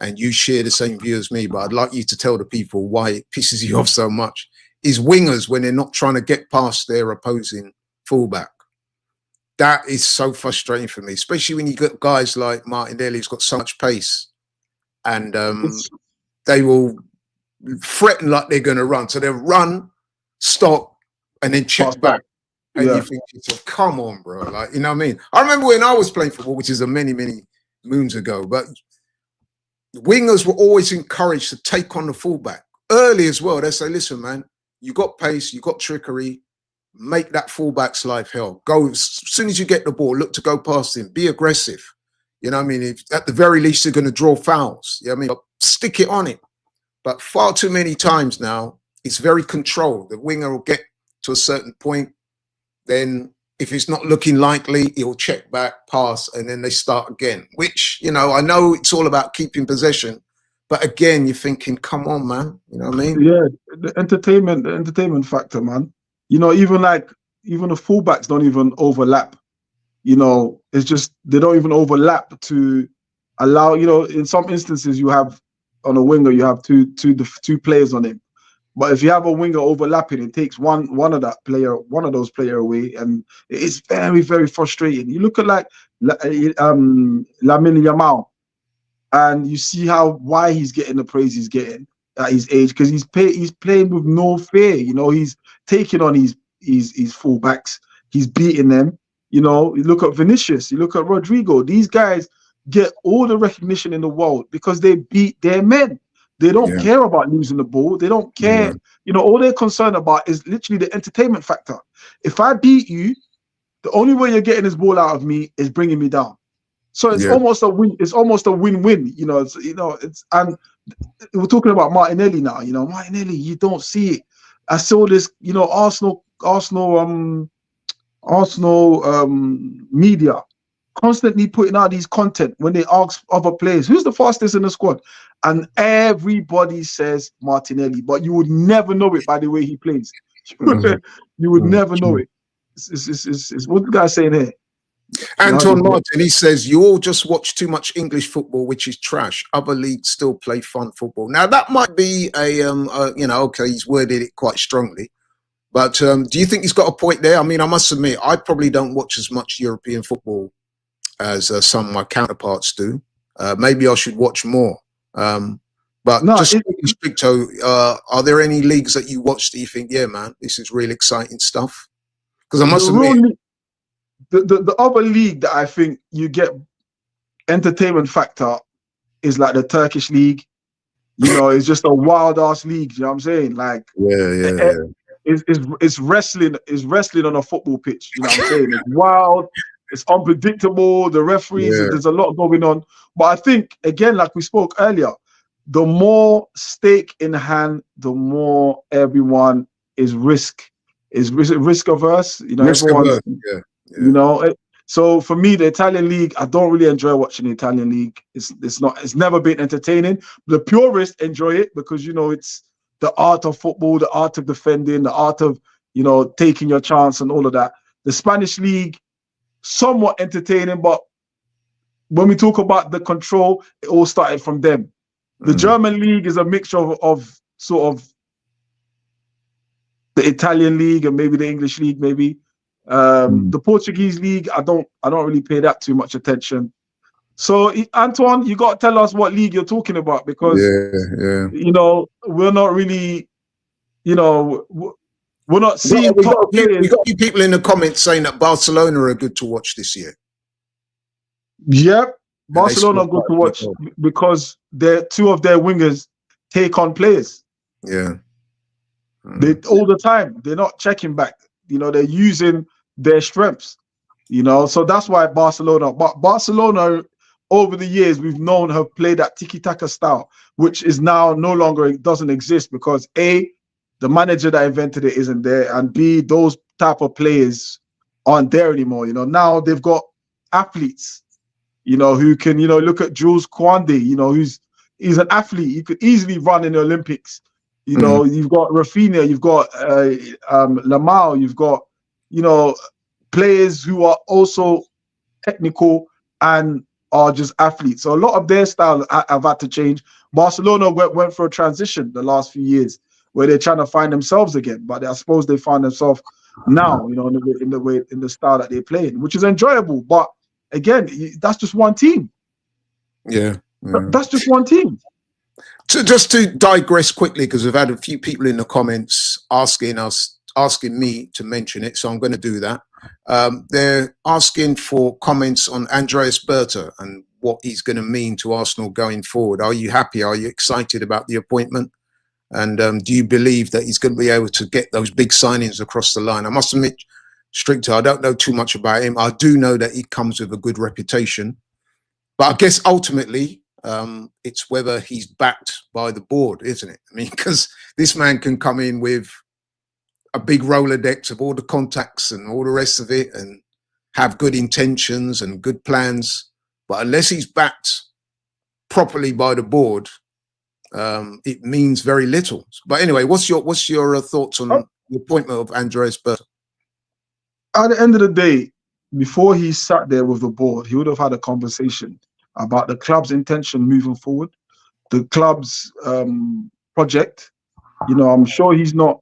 and you share the same view as me, but I'd like you to tell the people why it pisses you off so much, is wingers when they're not trying to get past their opposing fullback. That is so frustrating for me, especially when you got guys like Martinelli who's got so much pace, and they will threaten like they're going to run. So they'll run, stop, and then check back. And you think, come on, bro. Like, you know what I mean? I remember when I was playing football, which is many, many moons ago, but wingers were always encouraged to take on the fullback early as well. They say, listen, man, you got pace, you got trickery, make that fullback's life hell. Go as soon as you get the ball, look to go past him, be aggressive. You know what I mean? If, at the very least, they're going to draw fouls. You know what I mean? But stick it on him. But far too many times now, it's very controlled. The winger will get to a certain point, then if it's not looking likely, he'll check back, pass, and then they start again. Which, you know, I know it's all about keeping possession, but again, you're thinking, come on, man. You know what I mean? Yeah, the entertainment factor, man. You know, even the fullbacks don't even overlap. You know, it's just they don't even overlap to allow. You know, in some instances, you have on a winger, you have two players on him. But if you have a winger overlapping, it takes one of those player away, and it's very, very frustrating. You look at Lamine Yamal, and you see why he's getting the praise he's getting at his age, because he's playing with no fear. You know, he's taking on his fullbacks, he's beating them. You know, you look at Vinicius, you look at Rodrigo. These guys get all the recognition in the world because they beat their men. They don't care about losing the ball. They don't care. You know, all they're concerned about is literally the entertainment factor. If I beat you, the only way you're getting this ball out of me is bringing me down. So it's almost a win. It's almost a win-win. You know, and we're talking about Martinelli now. You know, Martinelli, you don't see it. I saw this. You know, Arsenal media constantly putting out these content when they ask other players, who's the fastest in the squad? And everybody says Martinelli, but you would never know it by the way he plays. You would never know it. It's what the guy's saying here. Anton Martin, he says, you all just watch too much English football, which is trash. Other leagues still play fun football. Now, that might be you know, okay, he's worded it quite strongly. But do you think he's got a point there? I mean, I must admit, I probably don't watch as much European football as some of my counterparts do. Maybe I should watch more. But no, just Stricto, are there any leagues that you watch that you think, yeah, man, this is real exciting stuff? Because I must admit, the other league that I think you get entertainment factor is like the Turkish league. You know, it's just a wild ass league. You know what I'm saying? Like, it's wrestling. It's wrestling on a football pitch. You know what I'm saying? It's wild. It's unpredictable. The referees, there's a lot going on. But I think, again, like we spoke earlier, the more stake in hand, the more everyone is risk averse. You know, everyone. You know, so for me, the Italian league, I don't really enjoy watching the Italian league. It's never been entertaining. The purists enjoy it because, you know, it's the art of football, the art of defending, the art of, you know, taking your chance and all of that. The Spanish league, somewhat entertaining, but when we talk about the control, it all started from them. The German league is a mixture of sort of the Italian league and maybe the English league, maybe. The Portuguese league, I don't really pay that too much attention. So Antoine, you got to tell us what league you're talking about, because you know, we're not really, you know, we're not seeing top players. We got a few people in the comments saying that Barcelona are good to watch this year. Yep, Barcelona are good to watch because two of their wingers take on players. Yeah, they all the time. They're not checking back. You know, they're using their strengths. You know, so that's why Barcelona over the years we've known have played that tiki-taka style, which is now no longer, it doesn't exist because A, the manager that invented it isn't there, and B, those type of players aren't there anymore. You know, now they've got athletes, you know, who can, you know, look at Jules Koundé, you know, he's an athlete. He could easily run in the Olympics. You know, you've got Rafinha, you've got Lamau, you've got, you know, players who are also technical and are just athletes. So a lot of their style have had to change. Barcelona went for a transition the last few years where they're trying to find themselves again, but I suppose they find themselves now, you know, in the style that they're playing, which is enjoyable. But again, that's just one team. Yeah. That's just one team. Just to digress quickly, because we've had a few people in the comments asking me to mention it, so I'm going to do that. They're asking for comments on Andreas Berta and what he's going to mean to Arsenal going forward. Are you happy? Are you excited about the appointment? And do you believe that he's going to be able to get those big signings across the line? I must admit, Stricto, I don't know too much about him. I do know that he comes with a good reputation. But I guess ultimately, It's whether he's backed by the board, isn't it? I mean, because this man can come in with a big Rolodex of all the contacts and all the rest of it and have good intentions and good plans. But unless he's backed properly by the board, it means very little. But anyway, what's your thoughts on the appointment of Andreas Berta? At the end of the day, before he sat there with the board, he would have had a conversation about the club's intention moving forward, the club's project. You know, I'm sure he's not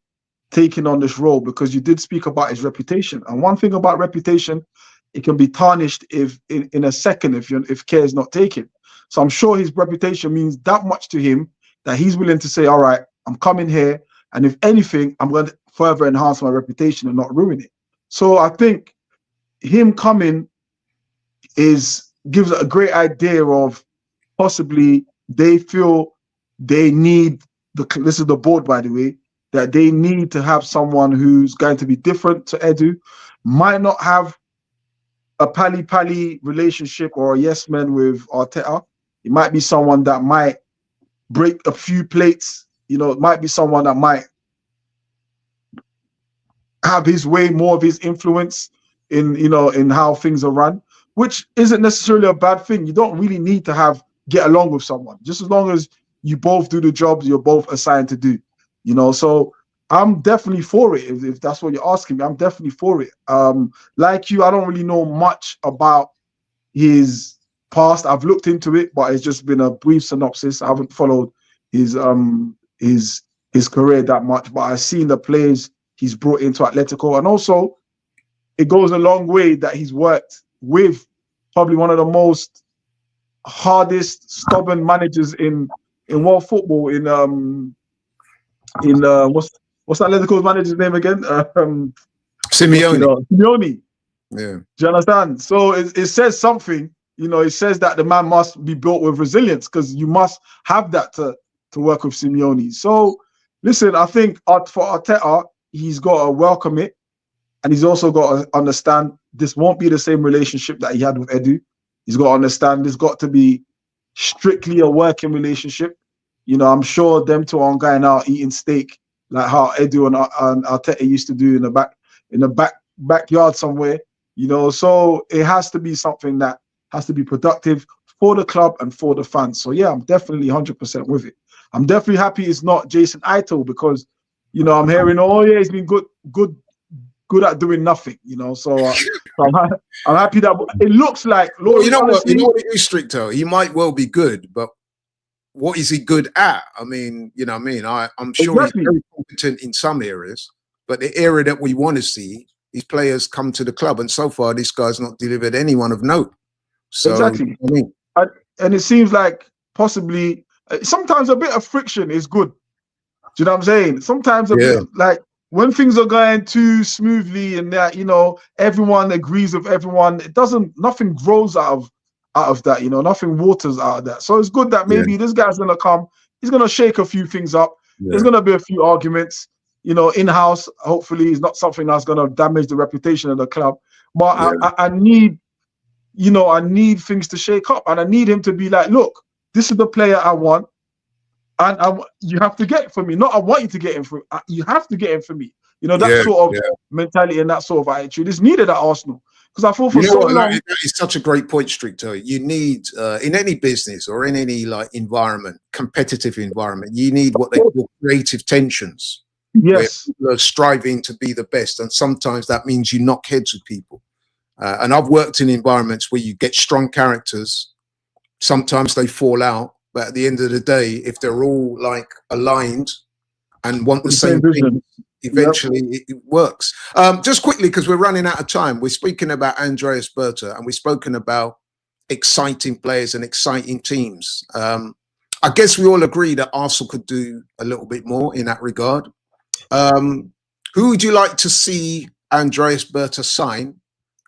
taking on this role because you did speak about his reputation. And one thing about reputation, it can be tarnished if in a second if care is not taken. So I'm sure his reputation means that much to him that he's willing to say, all right, I'm coming here, and if anything, I'm going to further enhance my reputation and not ruin it. So I think him coming gives a great idea of possibly they feel they need this is the board, by the way, that they need to have someone who's going to be different to Edu, might not have a pally relationship or a yes man with Arteta. It might be someone that might break a few plates. You know, it might be someone that might have his way, more of his influence in how things are run, which isn't necessarily a bad thing. You don't really need to get along with someone, just as long as you both do the jobs you're both assigned to do. You know, so I'm definitely for it. If that's what you're asking me, I'm definitely for it. Like you, I don't really know much about his past. I've looked into it, but it's just been a brief synopsis. I haven't followed his career that much, but I've seen the players he's brought into Atletico, and also it goes a long way that he's worked with probably one of the most hardest, stubborn managers in world football. What's Atletico's manager's name again? Simeone. Simeone. Yeah. Do you understand? So it says something. You know, it says that the man must be built with resilience, because you must have that to work with Simeone. So listen, I think for Arteta, he's got to welcome it, and he's also got to understand this won't be the same relationship that he had with Edu. He's got to understand there's got to be strictly a working relationship. You know, I'm sure them two aren't going out eating steak like how Edu and Arteta used to do in the backyard somewhere. You know, so it has to be something that has to be productive for the club and for the fans. So yeah, I'm definitely 100% with it. I'm definitely happy it's not Jason Ito, because, you know, I'm hearing, oh yeah, he's been good at doing nothing. You know, so I'm happy that it looks like. Lord, well, you know what it is, Stricto. He might well be good, but what is he good at? I mean, you know what I mean? I'm sure He's very competent in some areas, but the area that we want to see is players come to the club, and so far this guy's not delivered anyone of note. So, exactly. I mean, and it seems like possibly sometimes a bit of friction is good. Do you know what I'm saying? Sometimes a bit, like when things are going too smoothly and that, you know, everyone agrees with everyone, nothing grows out of that, you know, nothing waters out of that. So it's good that maybe this guy's gonna come, he's gonna shake a few things up. There's gonna be a few arguments, you know, in-house. Hopefully it's not something that's gonna damage the reputation of the club. But I need things to shake up, and I need him to be like, look, this is the player I want, and you have to get it for me. Not I want you to get him for you have to get him for me. You know, that sort of mentality and that sort of attitude is needed at Arsenal. Because I thought for so long, that is such a great point, Stricto. You need in any business or in any environment, competitive environment, you need what they call creative tensions. Yes, where people are striving to be the best, and sometimes that means you knock heads with people. And I've worked in environments where you get strong characters. Sometimes they fall out, but at the end of the day, if they're all like aligned and want the same thing, eventually it works. Just quickly, because we're running out of time, we're speaking about Andreas Berta, and we've spoken about exciting players and exciting teams. I guess we all agree that Arsenal could do a little bit more in that regard. Who would you like to see Andreas Berta sign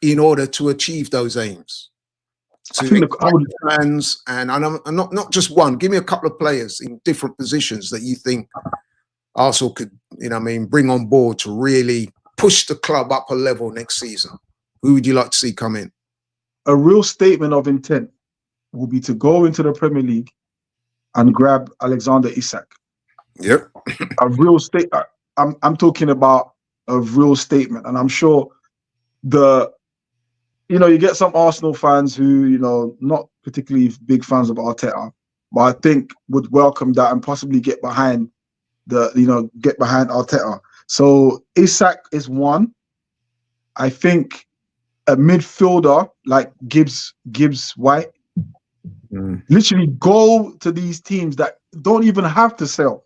in order to achieve those aims? Fans, and I'm not just one. Give me a couple of players in different positions that you think Arsenal could, you know, bring on board to really push the club up a level next season. Who would you like to see come in? A real statement of intent will be to go into the Premier League and grab Alexander Isak. Yep. A real state. I'm talking about a real statement, and I'm sure you get some Arsenal fans who, not particularly big fans of Arteta, but I think would welcome that and possibly get behind Arteta. So Isak is one. I think a midfielder like Gibbs White, literally go to these teams that don't even have to sell.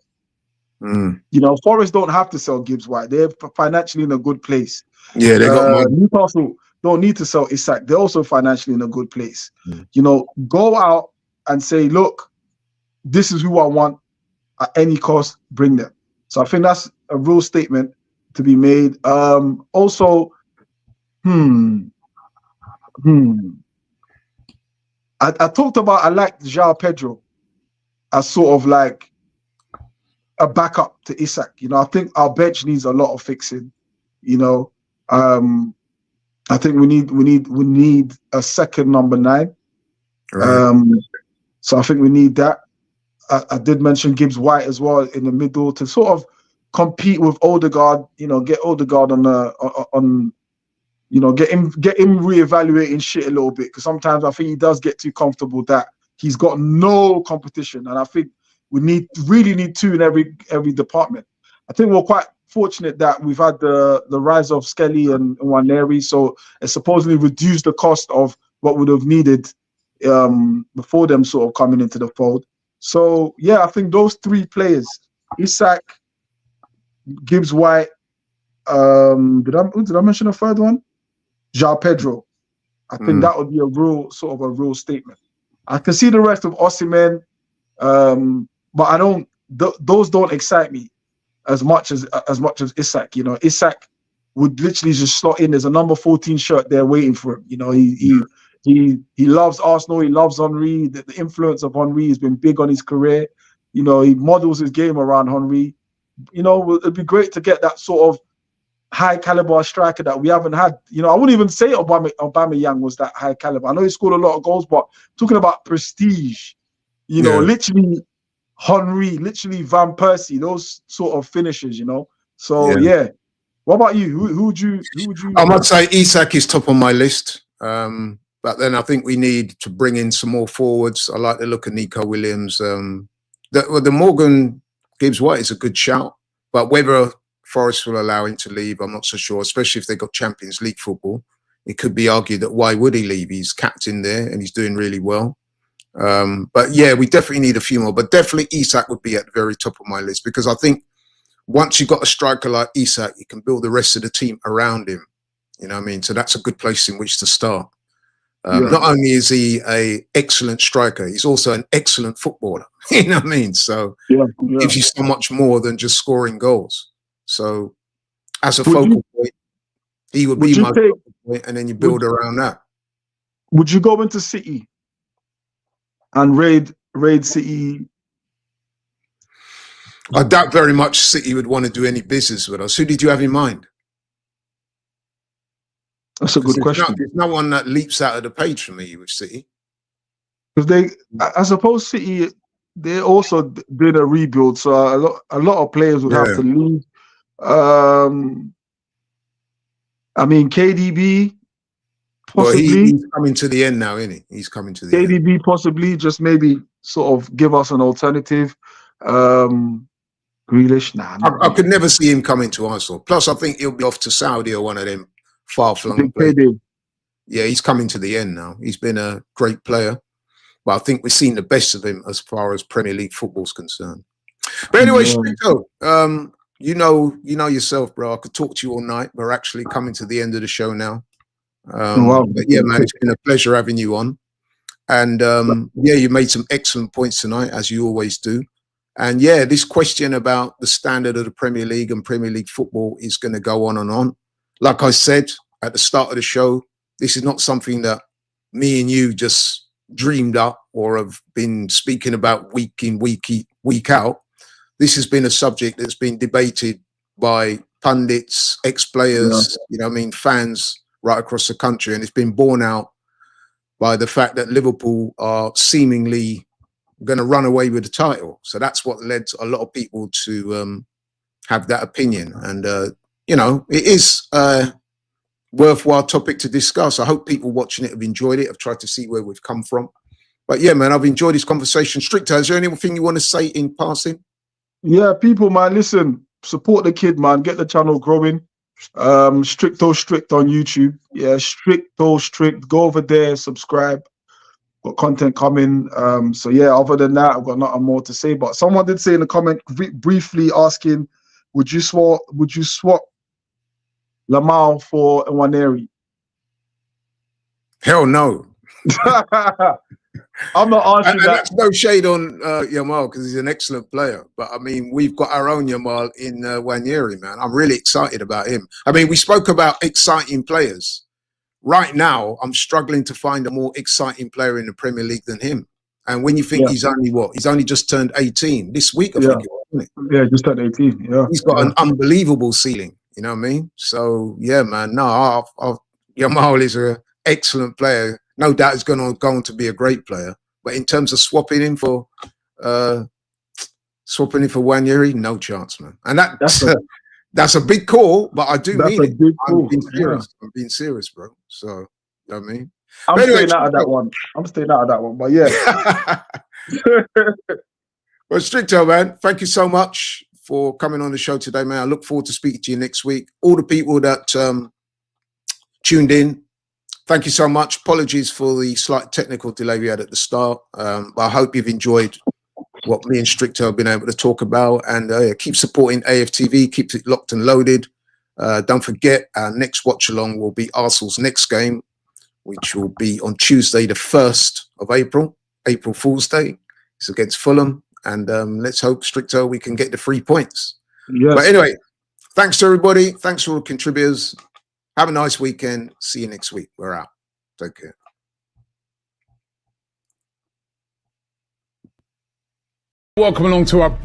Forest don't have to sell Gibbs White. They're financially in a good place. Yeah, they got money. Newcastle don't need to sell Isak. They're also financially in a good place. Go out and say, look, this is who I want at any cost, bring them. So I think that's a real statement to be made. Also, I talked about, I like João Pedro as sort of like a backup to Isak. I think our bench needs a lot of fixing. I think we need a second number 9. Right. So I think we need that. I did mention Gibbs White as well in the middle to sort of compete with Odegaard. Get Odegaard on get him reevaluating shit a little bit, because sometimes I think he does get too comfortable that he's got no competition, and I think we really need 2 in every department. I think we're quite fortunate that we've had the rise of Skelly and Nwaneri, so it supposedly reduced the cost of what would have needed before them sort of coming into the fold. So yeah, I think those 3 players, Isak, Gibbs White, did I mention a third one? João Pedro. I think that would be a real statement. I can see the rest of Osimhen, but those don't excite me as much as Isak. Isak would literally just slot in. There's a number 14 shirt there waiting for him. He loves Arsenal. He loves Henry. The influence of Henry has been big on his career. He models his game around Henry. It'd be great to get that sort of high caliber striker that we haven't had. I wouldn't even say Aubameyang was that high caliber. I know he scored a lot of goals, but talking about prestige, literally Henry, literally Van Persie, those sort of finishers, So yeah. What about you? Who would you? I must say Isak is top on my list. But then I think we need to bring in some more forwards. I like the look of Nico Williams. The Morgan Gibbs White is a good shout, but whether Forest will allow him to leave, I'm not so sure, especially if they got Champions League football. It could be argued that why would he leave? He's captain there and he's doing really well. But yeah, we definitely need a few more, but definitely Isak would be at the very top of my list, because I think once you've got a striker like Isak, you can build the rest of the team around him. So that's a good place in which to start. Not only is he an excellent striker, he's also an excellent footballer. So it gives you so much more than just scoring goals. So as a focal point, he would be my focal point, and then you build around that. Would you go into City and raid City? I doubt very much City would want to do any business with us. Who did you have in mind? That's a good question. There's no one that leaps out of the page for me with City. Because I suppose City, they also did a rebuild, so a lot of players would have to leave. KDB, possibly. Well, he's coming to the end now, isn't he? He's coming to the end. KDB, possibly, just maybe sort of give us an alternative. Grealish, I could never see him coming to Arsenal. Plus, I think he'll be off to Saudi or one of them far-flung places. Yeah, he's coming to the end now. He's been a great player, but I think we've seen the best of him as far as Premier League football's concerned. But anyway, Stricto, you know yourself, bro. I could talk to you all night. We're actually coming to the end of the show now. But yeah, man, it's been a pleasure having you on. And you made some excellent points tonight, as you always do. And yeah, this question about the standard of the Premier League and Premier League football is going to go on and on. Like I said at the start of the show, this is not something that me and you just dreamed up or have been speaking about week in, week out. This has been a subject that's been debated by pundits, ex-players, fans right across the country. And it's been borne out by the fact that Liverpool are seemingly going to run away with the title. So that's what led a lot of people to have that opinion. And, you know, it is a worthwhile topic to discuss. I hope people watching it have enjoyed it. I've tried to see where we've come from. But yeah, man, I've enjoyed this conversation. Stricto, is there anything you want to say in passing? Yeah, people, man, listen, support the kid, man. Get the channel growing. Stricto Strict on YouTube. Yeah, Stricto Strict. Go over there, subscribe. Got content coming. So yeah, other than that, I've got nothing more to say. But someone did say in the comment briefly asking, would you swap Lamau for Nwaneri? Hell no. I'm not answering that. That's no shade on Yamal, because he's an excellent player. But I mean, we've got our own Yamal in Nwaneri, man. I'm really excited about him. I mean, we spoke about exciting players. Right now, I'm struggling to find a more exciting player in the Premier League than him. And when you think he's only what? He's only just turned 18 this week, I think it was, isn't it? Yeah, just turned 18. Yeah. He's got an unbelievable ceiling. You know what I mean? So, yeah, man. No, Yamal is an excellent player. No doubt he's going to be a great player. But in terms of swapping him for Nwaneri, no chance, man. And that's a big call, but I do mean it. I'm being serious. I'm being serious, bro. So, you know what I mean? I'm staying out of that one. But yeah. Well, Stricto, man, thank you so much for coming on the show today, man. I look forward to speaking to you next week. All the people that tuned in, thank you so much. Apologies for the slight technical delay we had at the start. But I hope you've enjoyed what me and Stricto have been able to talk about. And keep supporting AFTV. Keep it locked and loaded. Don't forget, our next watch-along will be Arsenal's next game, which will be on Tuesday, the 1st of April, April Fool's Day. It's against Fulham. And let's hope, Stricto, we can get the 3 points. Yes. But anyway, thanks to everybody. Thanks to all the contributors. Have a nice weekend. See you next week. We're out. Take care. Welcome along to our